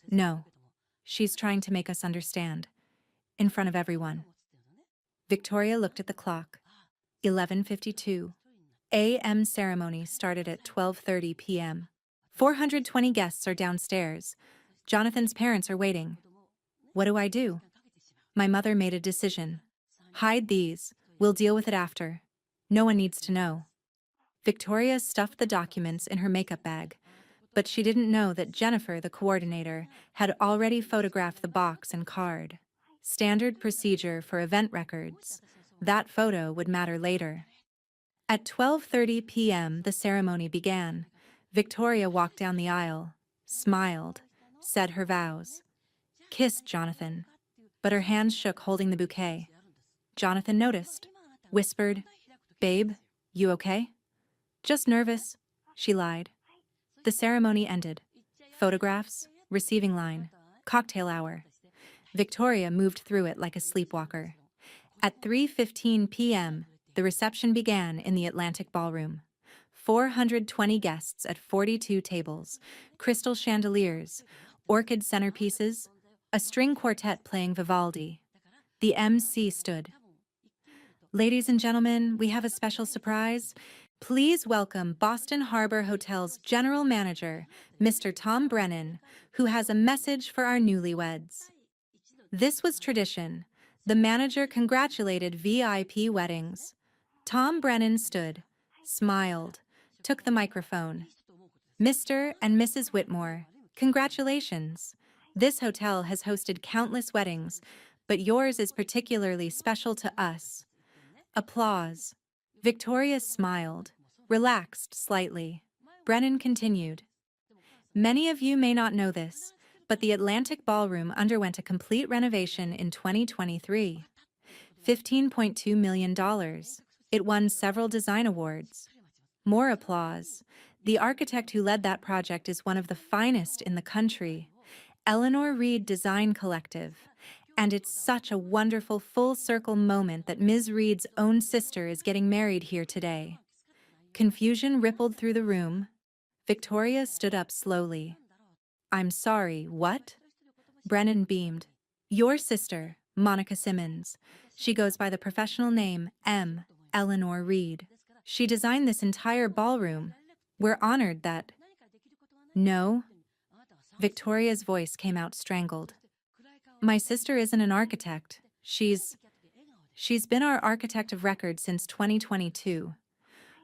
"No, she's trying to make us understand, in front of everyone." Victoria looked at the clock. 11:52. a.m. ceremony started at 12:30 p.m. 420 guests are downstairs. Jonathan's parents are waiting. What do I do? My mother made a decision. "Hide these. We'll deal with it after. No one needs to know." Victoria stuffed the documents in her makeup bag, but she didn't know that Jennifer, the coordinator, had already photographed the box and card. Standard procedure for event records. That photo would matter later. At 12:30 p.m., the ceremony began. Victoria walked down the aisle, smiled, said her vows, kissed Jonathan, but her hands shook holding the bouquet. Jonathan noticed, whispered, "Babe, you okay?" "Just nervous," she lied. The ceremony ended. Photographs, receiving line, cocktail hour. Victoria moved through it like a sleepwalker. At 3:15 p.m., the reception began in the Atlantic Ballroom. 420 guests at 42 tables, crystal chandeliers, orchid centerpieces, a string quartet playing Vivaldi. The MC stood. "Ladies and gentlemen, we have a special surprise. Please welcome Boston Harbor Hotel's general manager, Mr. Tom Brennan, who has a message for our newlyweds." This was tradition. The manager congratulated VIP weddings. Tom Brennan stood, smiled, took the microphone. "Mr. and Mrs. Whitmore, congratulations. This hotel has hosted countless weddings, but yours is particularly special to us." Applause. Victoria smiled, relaxed slightly. Brennan continued. "Many of you may not know this, but the Atlantic Ballroom underwent a complete renovation in 2023. $15.2 million. It won several design awards. More applause. The architect who led that project is one of the finest in the country, Eleanor Reed Design Collective. And it's such a wonderful full-circle moment that Ms. Reed's own sister is getting married here today." Confusion rippled through the room. Victoria stood up slowly. "I'm sorry, what?" Brennan beamed. "Your sister, Monica Simmons. She goes by the professional name M. Eleanor Reed. She designed this entire ballroom. We're honored that—" "No." Victoria's voice came out strangled. "My sister isn't an architect. She's been our architect of record since 2022.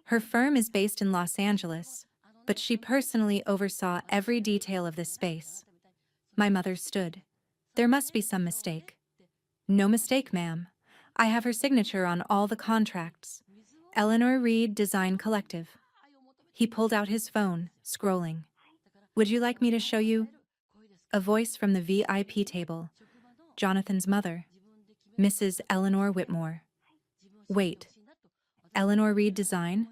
Her firm is based in Los Angeles, but she personally oversaw every detail of this space." My mother stood. "There must be some mistake." "No mistake, ma'am. I have her signature on all the contracts. Eleanor Reed Design Collective." He pulled out his phone, scrolling. "Would you like me to show you?" A voice from the VIP table. Jonathan's mother, Mrs. Eleanor Whitmore. "Wait, Eleanor Reed Design?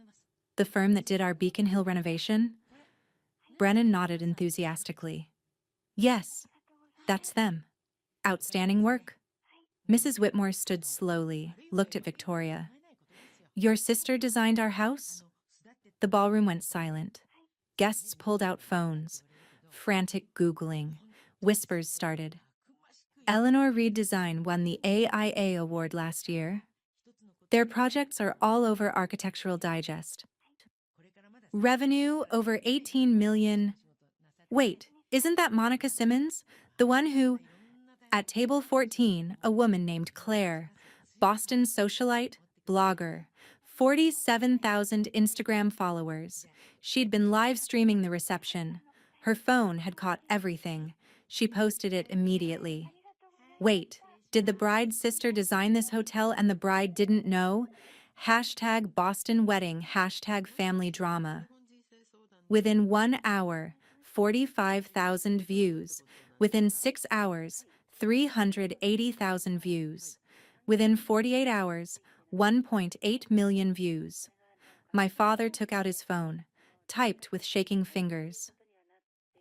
The firm that did our Beacon Hill renovation?" Brennan nodded enthusiastically. "Yes, that's them. Outstanding work." Mrs. Whitmore stood slowly, looked at Victoria. "Your sister designed our house?" The ballroom went silent. Guests pulled out phones. Frantic Googling. Whispers started. "Eleanor Reed Design won the AIA award last year. Their projects are all over Architectural Digest. Revenue over 18 million. Wait, isn't that Monica Simmons? The one who—" At table 14, a woman named Claire, Boston socialite, blogger, 47,000 Instagram followers. She'd been live streaming the reception. Her phone had caught everything. She posted it immediately. "Wait, did the bride's sister design this hotel and the bride didn't know? Hashtag Boston wedding, hashtag family drama." Within 1 hour, 45,000 views. Within 6 hours, 380,000 views. Within 48 hours, 1.8 million views. My father took out his phone, typed with shaking fingers.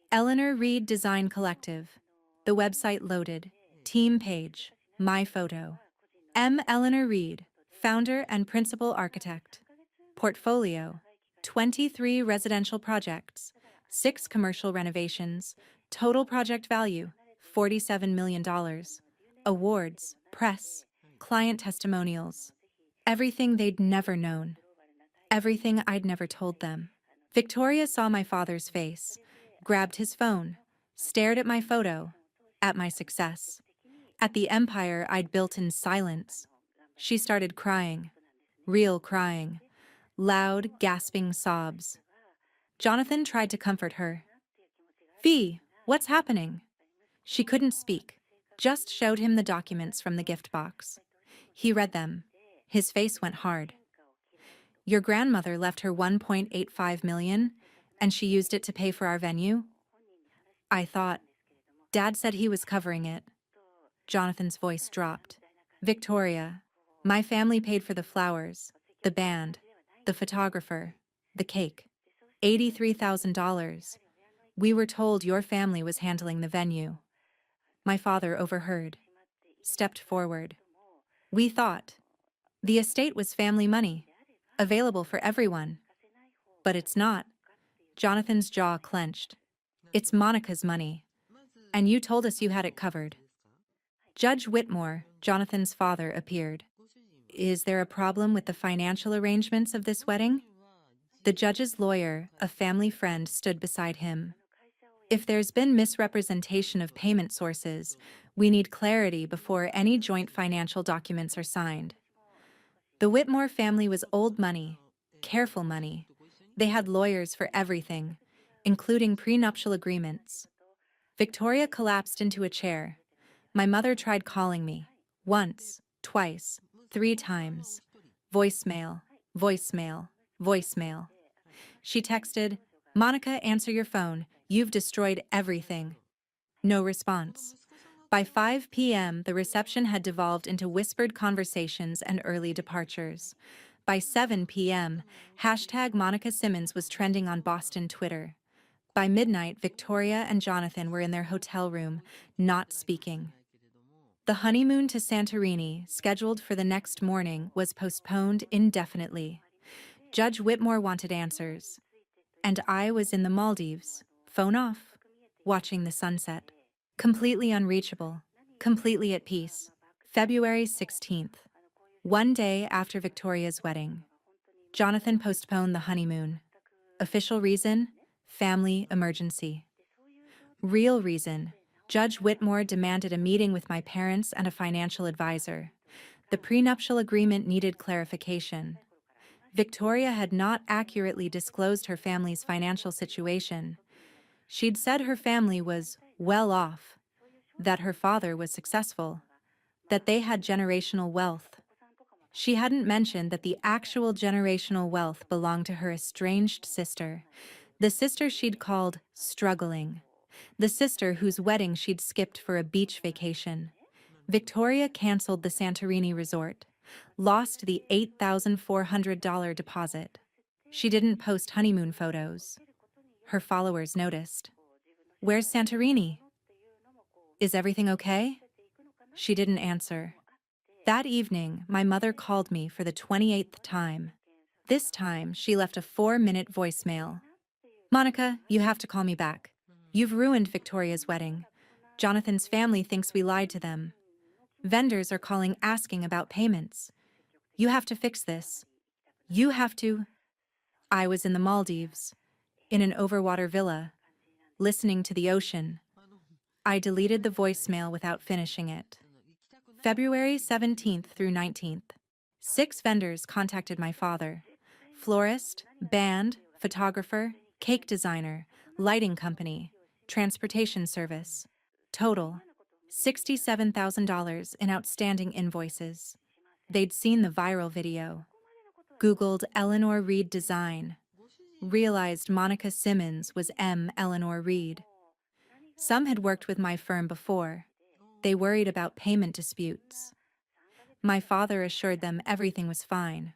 "Eleanor Reed Design Collective." The website loaded. Team page. My photo. M. Eleanor Reed, founder and principal architect. Portfolio. 23 residential projects, 6 commercial renovations, total project value, $47 million. Awards, press, client testimonials. Everything they'd never known. Everything I'd never told them. Victoria saw my father's face, grabbed his phone, stared at my photo, at my success, at the empire I'd built in silence. She started crying, real crying, loud, gasping sobs. Jonathan tried to comfort her. "Fee, what's happening?" She couldn't speak, just showed him the documents from the gift box. He read them. His face went hard. Your grandmother left her 1.85 million, and she used it to pay for our venue? I thought. Dad said he was covering it. Jonathan's voice dropped. Victoria, my family paid for the flowers, the band, the photographer, the cake. $83,000. We were told your family was handling the venue. My father overheard. Stepped forward. We thought. The estate was family money, available for everyone. But it's not. Jonathan's jaw clenched. It's Monica's money. And you told us you had it covered. Judge Whitmore, Jonathan's father, appeared. Is there a problem with the financial arrangements of this wedding? The judge's lawyer, a family friend, stood beside him. If there's been misrepresentation of payment sources, we need clarity before any joint financial documents are signed. The Whitmore family was old money, careful money. They had lawyers for everything, including prenuptial agreements. Victoria collapsed into a chair. My mother tried calling me. Once, twice, 3 times. Voicemail, voicemail, voicemail. She texted, Monica, answer your phone. You've destroyed everything. No response. By 5 p.m., the reception had devolved into whispered conversations and early departures. By 7 p.m., hashtag Monica Simmons was trending on Boston Twitter. By midnight, Victoria and Jonathan were in their hotel room, not speaking. The honeymoon to Santorini, scheduled for the next morning, was postponed indefinitely. Judge Whitmore wanted answers. And I was in the Maldives, phone off, watching the sunset. Completely unreachable, completely at peace. February 16th. One day after Victoria's wedding. Jonathan postponed the honeymoon. Official reason? Family emergency. Real reason? Judge Whitmore demanded a meeting with my parents and a financial advisor. The prenuptial agreement needed clarification. Victoria had not accurately disclosed her family's financial situation. She'd said her family was well off, that her father was successful, that they had generational wealth. She hadn't mentioned that the actual generational wealth belonged to her estranged sister, the sister she'd called struggling, the sister whose wedding she'd skipped for a beach vacation. Victoria canceled the Santorini resort, lost the $8,400 deposit. She didn't post honeymoon photos. Her followers noticed. Where's Santorini? Is everything okay? She didn't answer. That evening, my mother called me for the 28th time. This time, she left a 4-minute voicemail. Monica, you have to call me back. You've ruined Victoria's wedding. Jonathan's family thinks we lied to them. Vendors are calling asking about payments. You have to fix this. You have to. I was in the Maldives, in an overwater villa, listening to the ocean. I deleted the voicemail without finishing it. February 17th through 19th. 6 vendors contacted my father. Florist, band, photographer, cake designer, lighting company, transportation service. Total, $67,000 in outstanding invoices. They'd seen the viral video. Googled Eleanor Reed design. Realized Monica Simmons was M. Eleanor Reed. Some had worked with my firm before. They worried about payment disputes. My father assured them everything was fine,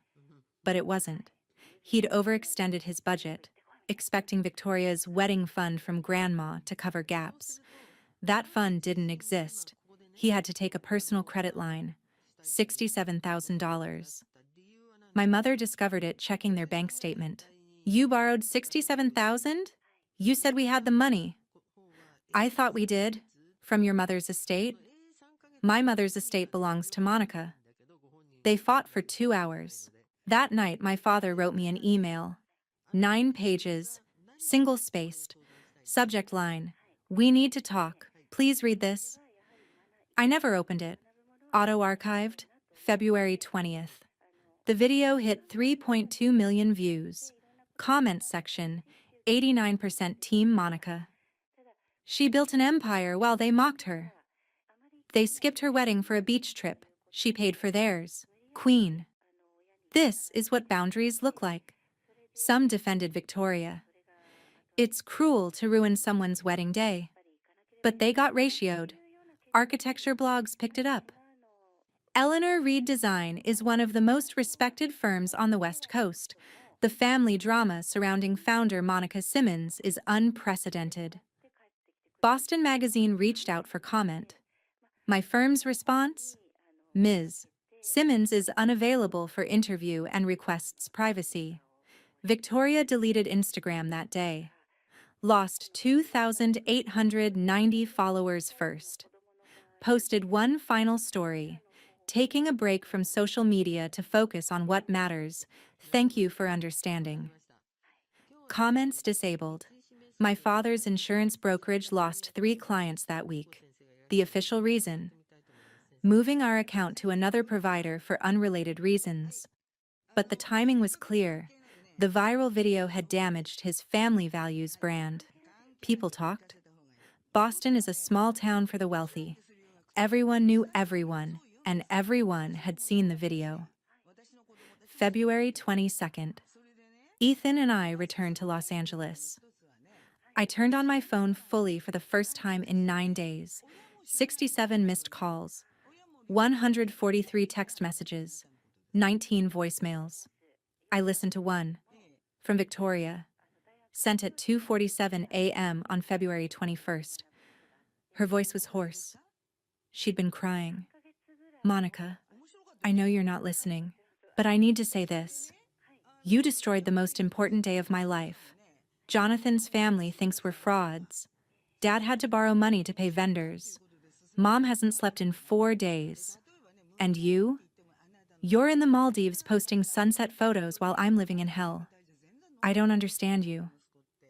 but it wasn't. He'd overextended his budget, expecting Victoria's wedding fund from Grandma to cover gaps. That fund didn't exist. He had to take a personal credit line, $67,000. My mother discovered it checking their bank statement. You borrowed $67,000? You said we had the money. I thought we did. From your mother's estate? My mother's estate belongs to Monica. They fought for 2 hours. That night, my father wrote me an email. 9 pages, single-spaced. Subject line, we need to talk. Please read this. I never opened it. Auto-archived, February 20th. The video hit 3.2 million views. Comment section, 89% Team Monica. She built an empire while they mocked her. They skipped her wedding for a beach trip. She paid for theirs. Queen. This is what boundaries look like. Some defended Victoria. It's cruel to ruin someone's wedding day. But they got ratioed. Architecture blogs picked it up. Eleanor Reed Design is one of the most respected firms on the West Coast. The family drama surrounding founder Monica Simmons is unprecedented. Boston Magazine reached out for comment. My firm's response? Ms. Simmons is unavailable for interview and requests privacy. Victoria deleted Instagram that day. Lost 2,890 followers first. Posted one final story. Taking a break from social media to focus on what matters. Thank you for understanding. Comments disabled. My father's insurance brokerage lost 3 clients that week. The official reason? Moving our account to another provider for unrelated reasons. But the timing was clear. The viral video had damaged his family values brand. People talked. Boston is a small town for the wealthy. Everyone knew everyone, and everyone had seen the video. February 22nd. Ethan and I returned to Los Angeles. I turned on my phone fully for the first time in 9 days. 67 missed calls, 143 text messages, 19 voicemails. I listened to one, from Victoria, sent at 2:47 a.m. on February 21st. Her voice was hoarse. She'd been crying. Monica, I know you're not listening, but I need to say this. You destroyed the most important day of my life. Jonathan's family thinks we're frauds. Dad had to borrow money to pay vendors. Mom hasn't slept in 4 days. And you? You're in the Maldives posting sunset photos while I'm living in hell. I don't understand you.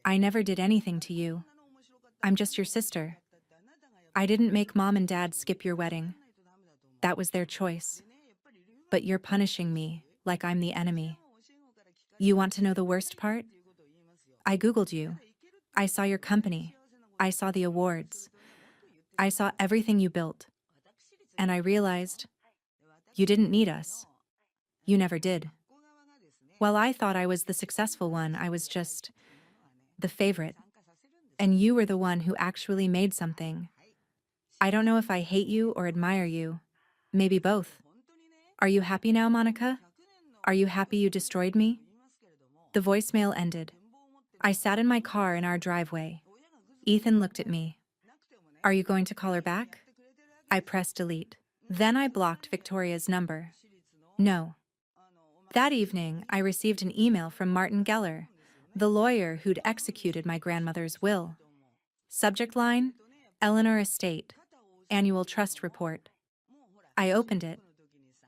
I never did anything to you. I'm just your sister. I didn't make Mom and Dad skip your wedding. That was their choice. But you're punishing me like I'm the enemy. You want to know the worst part? I Googled you. I saw your company. I saw the awards. I saw everything you built. And I realized you didn't need us. You never did. While I thought I was the successful one, I was just the favorite. And you were the one who actually made something. I don't know if I hate you or admire you. Maybe both. Are you happy now, Monica? Are you happy you destroyed me? The voicemail ended. I sat in my car in our driveway. Ethan looked at me. Are you going to call her back? I pressed delete. Then I blocked Victoria's number. No. That evening, I received an email from Martin Geller, the lawyer who'd executed my grandmother's will. Subject line, Eleanor Estate, Annual Trust Report. I opened it.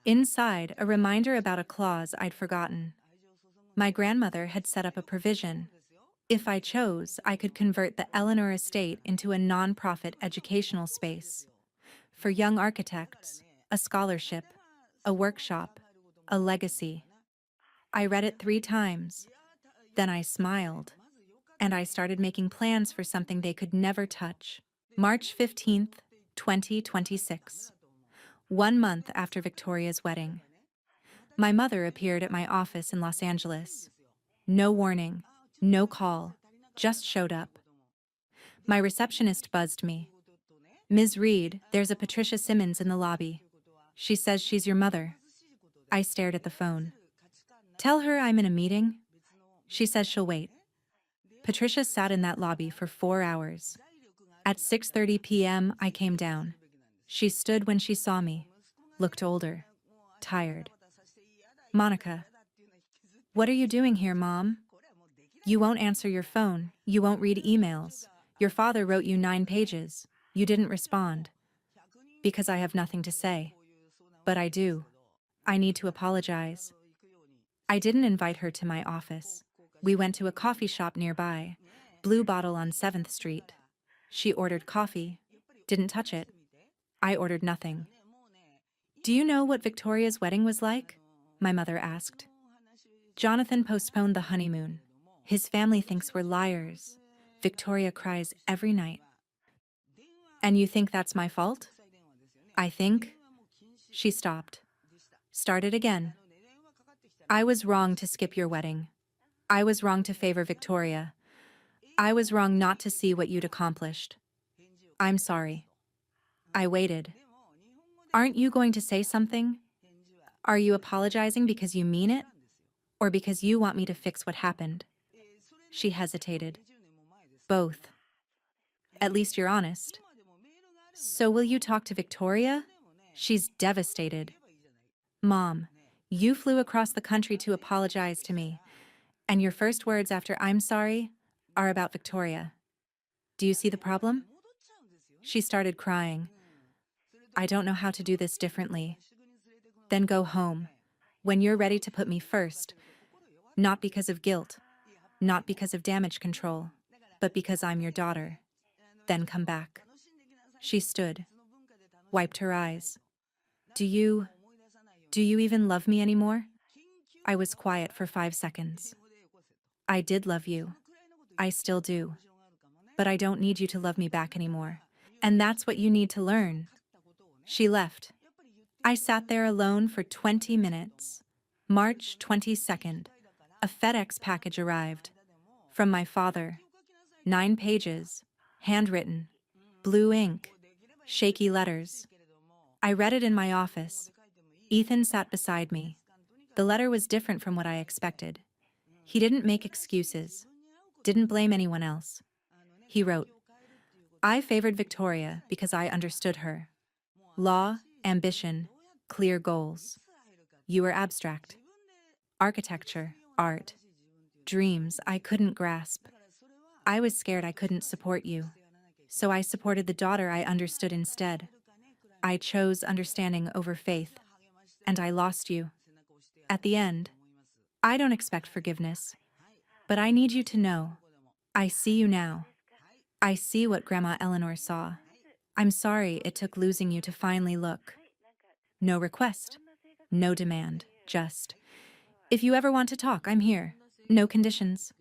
Inside, a reminder about a clause I'd forgotten. My grandmother had set up a provision. If I chose, I could convert the Eleanor Estate into a non-profit educational space. For young architects, a scholarship, a workshop, a legacy. I read it 3 times. Then I smiled. And I started making plans for something they could never touch. March 15th, 2026. 1 month after Victoria's wedding. My mother appeared at my office in Los Angeles. No warning, no call, just showed up. My receptionist buzzed me. Ms. Reed, there's a Patricia Simmons in the lobby. She says she's your mother. I stared at the phone. Tell her I'm in a meeting. She says she'll wait. Patricia sat in that lobby for 4 hours. At 6:30 p.m., I came down. She stood when she saw me, looked older, tired. Monica, what are you doing here, Mom? You won't answer your phone. You won't read emails. Your father wrote you 9 pages. You didn't respond. Because I have nothing to say. But I do. I need to apologize. I didn't invite her to my office. We went to a coffee shop nearby, Blue Bottle on 7th Street. She ordered coffee, didn't touch it. I ordered nothing. Do you know what Victoria's wedding was like? My mother asked. Jonathan postponed the honeymoon. His family thinks we're liars. Victoria cries every night. And you think that's my fault? I think. She stopped. Started again. I was wrong to skip your wedding. I was wrong to favor Victoria. I was wrong not to see what you'd accomplished. I'm sorry. I waited. Aren't you going to say something? Are you apologizing because you mean it? Or because you want me to fix what happened? She hesitated. Both. At least you're honest. So will you talk to Victoria? She's devastated. Mom, you flew across the country to apologize to me, and your first words after I'm sorry are about Victoria. Do you see the problem? She started crying. I don't know how to do this differently. Then go home, when you're ready to put me first, not because of guilt, not because of damage control, but because I'm your daughter. Then come back. She stood, wiped her eyes. Do you even love me anymore? I was quiet for 5 seconds. I did love you. I still do. But I don't need you to love me back anymore. And that's what you need to learn. She left. I sat there alone for 20 minutes. March 22nd, a FedEx package arrived. From my father. 9 pages, handwritten, blue ink, shaky letters. I read it in my office. Ethan sat beside me. The letter was different from what I expected. He didn't make excuses, didn't blame anyone else. He wrote, I favored Victoria because I understood her. Law, ambition, clear goals. You were abstract. Architecture, art, dreams I couldn't grasp. I was scared I couldn't support you. So I supported the daughter I understood instead. I chose understanding over faith. And I lost you. At the end, I don't expect forgiveness. But I need you to know, I see you now. I see what Grandma Eleanor saw. I'm sorry it took losing you to finally look. No request, no demand, just, if you ever want to talk, I'm here. No conditions.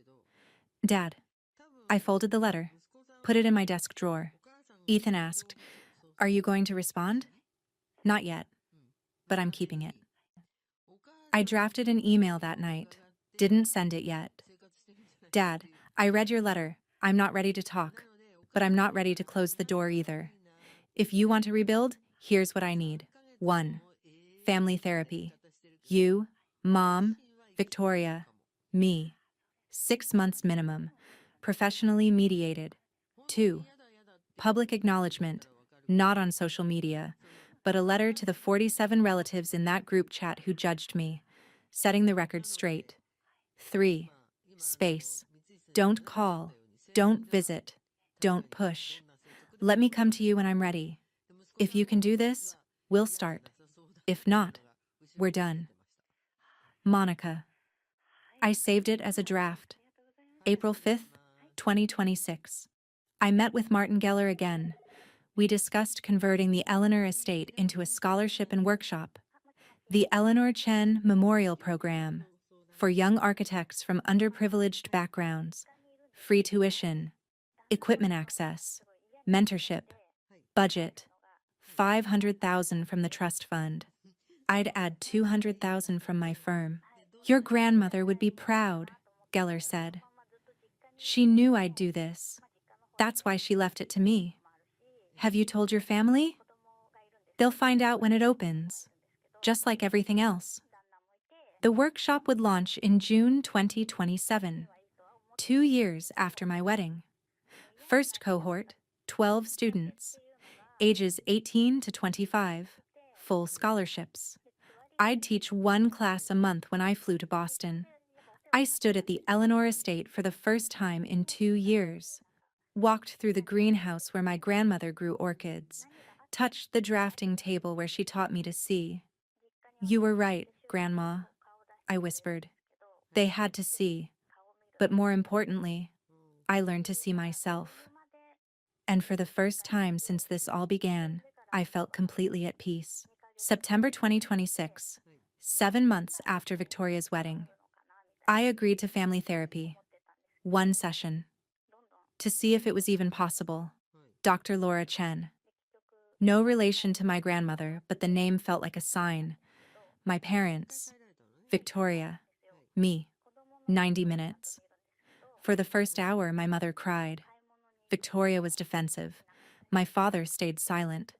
Dad. I folded the letter, put it in my desk drawer. Ethan asked, Are you going to respond? Not yet, but I'm keeping it. I drafted an email that night, didn't send it yet. Dad, I read your letter. I'm not ready to talk, but I'm not ready to close the door either. If you want to rebuild, here's what I need. 1. Family therapy. You, Mom, Victoria, me. 6 months minimum. Professionally mediated. 2. Public acknowledgement, not on social media, but a letter to the 47 relatives in that group chat who judged me, setting the record straight. 3. Space. Don't call. Don't visit. Don't push. Let me come to you when I'm ready. If you can do this, we'll start. If not, we're done. Monica. I saved it as a draft. April 5th, 2026. I met with Martin Geller again. We discussed converting the Eleanor estate into a scholarship and workshop. The Eleanor Chen Memorial Program for young architects from underprivileged backgrounds. Free tuition, equipment access, mentorship, budget, $500,000 from the trust fund. I'd add $200,000 from my firm. Your grandmother would be proud, Geller said. She knew I'd do this. That's why she left it to me. Have you told your family? They'll find out when it opens, just like everything else. The workshop would launch in June 2027, 2 years after my wedding. First cohort, 12 students, ages 18 to 25, full scholarships. I'd teach 1 class a month when I flew to Boston. I stood at the Eleanor estate for the first time in 2 years, walked through the greenhouse where my grandmother grew orchids, touched the drafting table where she taught me to see. You were right, Grandma, I whispered. They had to see. But more importantly, I learned to see myself. And for the first time since this all began, I felt completely at peace. September 2026, 7 months after Victoria's wedding. I agreed to family therapy. 1 session. To see if it was even possible. Dr. Laura Chen. No relation to my grandmother, but the name felt like a sign. My parents. Victoria. Me. 90 minutes. For the first hour, my mother cried. Victoria was defensive. My father stayed silent.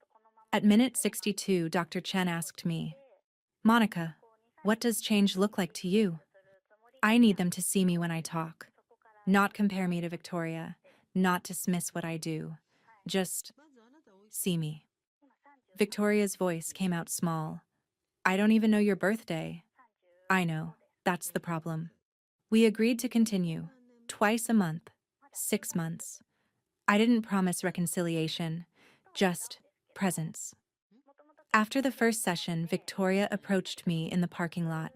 At minute 62, Dr. Chen asked me, Monica, what does change look like to you? I need them to see me when I talk. Not compare me to Victoria. Not dismiss what I do. Just see me. Victoria's voice came out small. I don't even know your birthday. I know. That's the problem. We agreed to continue. Twice a month. 6 months. I didn't promise reconciliation. Just presence. After the first session, Victoria approached me in the parking lot.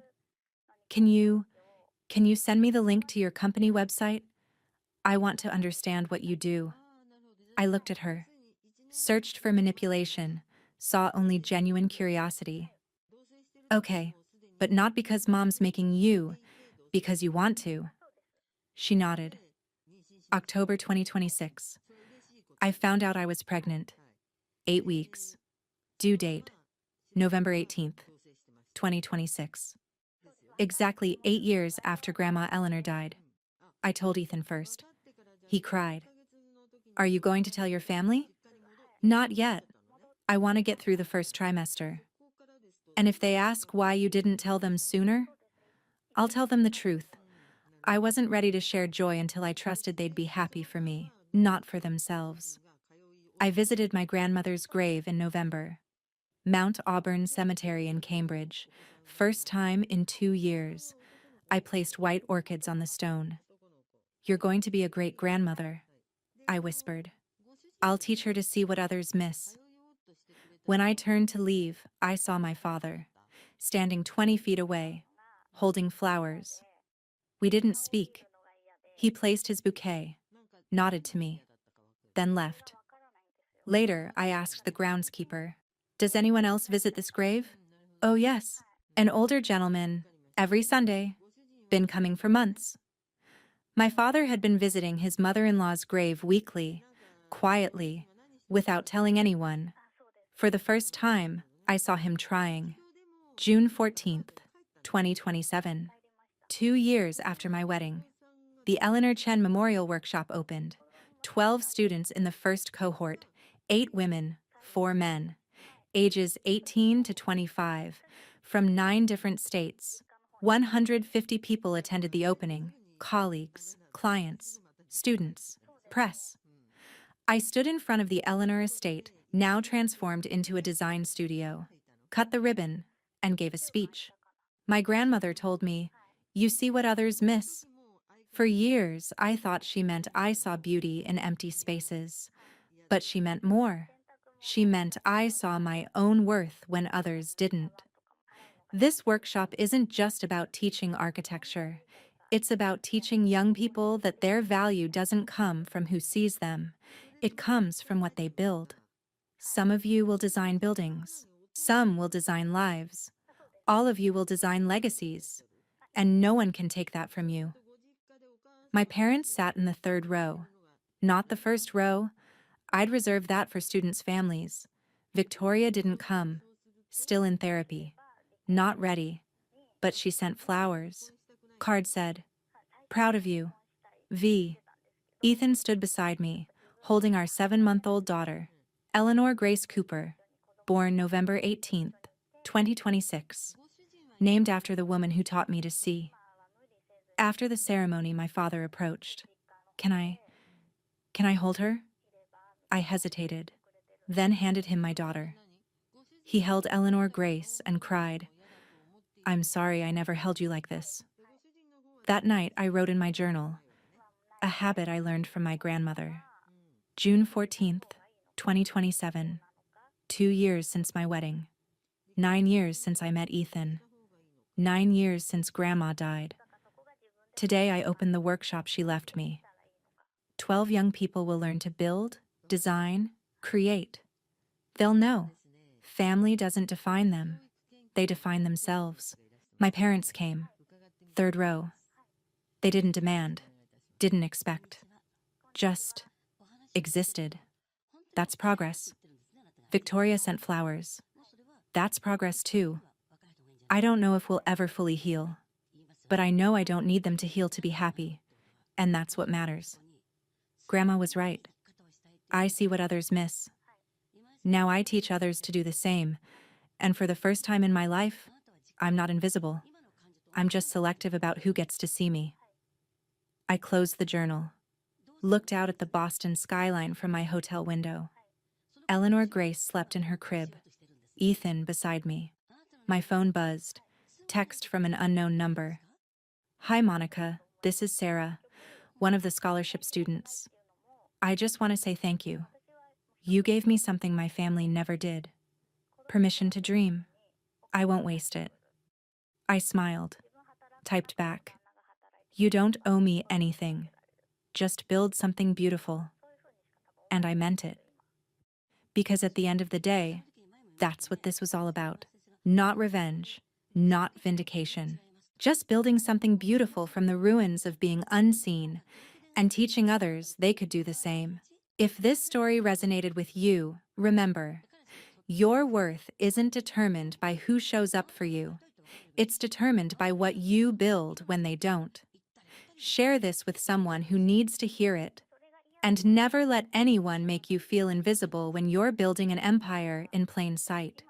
Can you send me the link to your company website? I want to understand what you do. I looked at her, searched for manipulation, saw only genuine curiosity. Okay, but not because mom's making you, because you want to. She nodded. October 2026. I found out I was pregnant. 8 weeks. Due date, November 18th, 2026. Exactly 8 years after Grandma Eleanor died. I told Ethan first. He cried. Are you going to tell your family? Not yet. I want to get through the first trimester. And if they ask why you didn't tell them sooner, I'll tell them the truth. I wasn't ready to share joy until I trusted they'd be happy for me, not for themselves. I visited my grandmother's grave in November. Mount Auburn Cemetery in Cambridge. First time in 2 years. I placed white orchids on the stone. You're going to be a great grandmother, I whispered. I'll teach her to see what others miss. When I turned to leave, I saw my father, standing 20 feet away, holding flowers. We didn't speak. He placed his bouquet, nodded to me, then left. Later, I asked the groundskeeper, does anyone else visit this grave? Oh yes, an older gentleman, every Sunday, been coming for months. My father had been visiting his mother-in-law's grave weekly, quietly, without telling anyone. For the first time, I saw him trying. June 14th, 2027. 2 years after my wedding. The Eleanor Chen Memorial Workshop opened. 12 students in the first cohort, 8 women, 4 men, ages 18 to 25, from 9 different states. 150 people attended the opening, colleagues, clients, students, press. I stood in front of the Eleanor estate, now transformed into a design studio, cut the ribbon, and gave a speech. My grandmother told me, you see what others miss. For years, I thought she meant I saw beauty in empty spaces. But she meant more. She meant I saw my own worth when others didn't. This workshop isn't just about teaching architecture. It's about teaching young people that their value doesn't come from who sees them. It comes from what they build. Some of you will design buildings. Some will design lives. All of you will design legacies. And no one can take that from you. My parents sat in the 3rd row. Not the 1st row. I'd reserved that for students' families. Victoria didn't come. Still in therapy. Not ready. But she sent flowers. Card said, proud of you. V. Ethan stood beside me, holding our 7-month-old daughter, Eleanor Grace Cooper, born November 18th, 2026, named after the woman who taught me to see. After the ceremony, my father approached. Can I hold her? I hesitated, then handed him my daughter. He held Eleanor Grace and cried, I'm sorry I never held you like this. That night, I wrote in my journal, a habit I learned from my grandmother. June 14th, 2027, 2 years since my wedding. 9 years since I met Ethan. 9 years since Grandma died. Today I opened the workshop she left me. 12 young people will learn to build, design, create. They'll know. Family doesn't define them. They define themselves. My parents came. 3rd row. They didn't demand, didn't expect, just existed. That's progress. Victoria sent flowers. That's progress too. I don't know if we'll ever fully heal, but I know I don't need them to heal to be happy, and that's what matters. Grandma was right. I see what others miss. Now I teach others to do the same, and for the first time in my life, I'm not invisible. I'm just selective about who gets to see me. I closed the journal, looked out at the Boston skyline from my hotel window. Eleanor Grace slept in her crib, Ethan beside me. My phone buzzed. Text from an unknown number. Hi, Monica. This is Sarah, one of the scholarship students. I just want to say thank you. You gave me something my family never did. Permission to dream. I won't waste it. I smiled, typed back. You don't owe me anything. Just build something beautiful. And I meant it. Because at the end of the day, that's what this was all about. Not revenge, not vindication. Just building something beautiful from the ruins of being unseen and teaching others they could do the same. If this story resonated with you, remember, your worth isn't determined by who shows up for you. It's determined by what you build when they don't. Share this with someone who needs to hear it. And never let anyone make you feel invisible when you're building an empire in plain sight.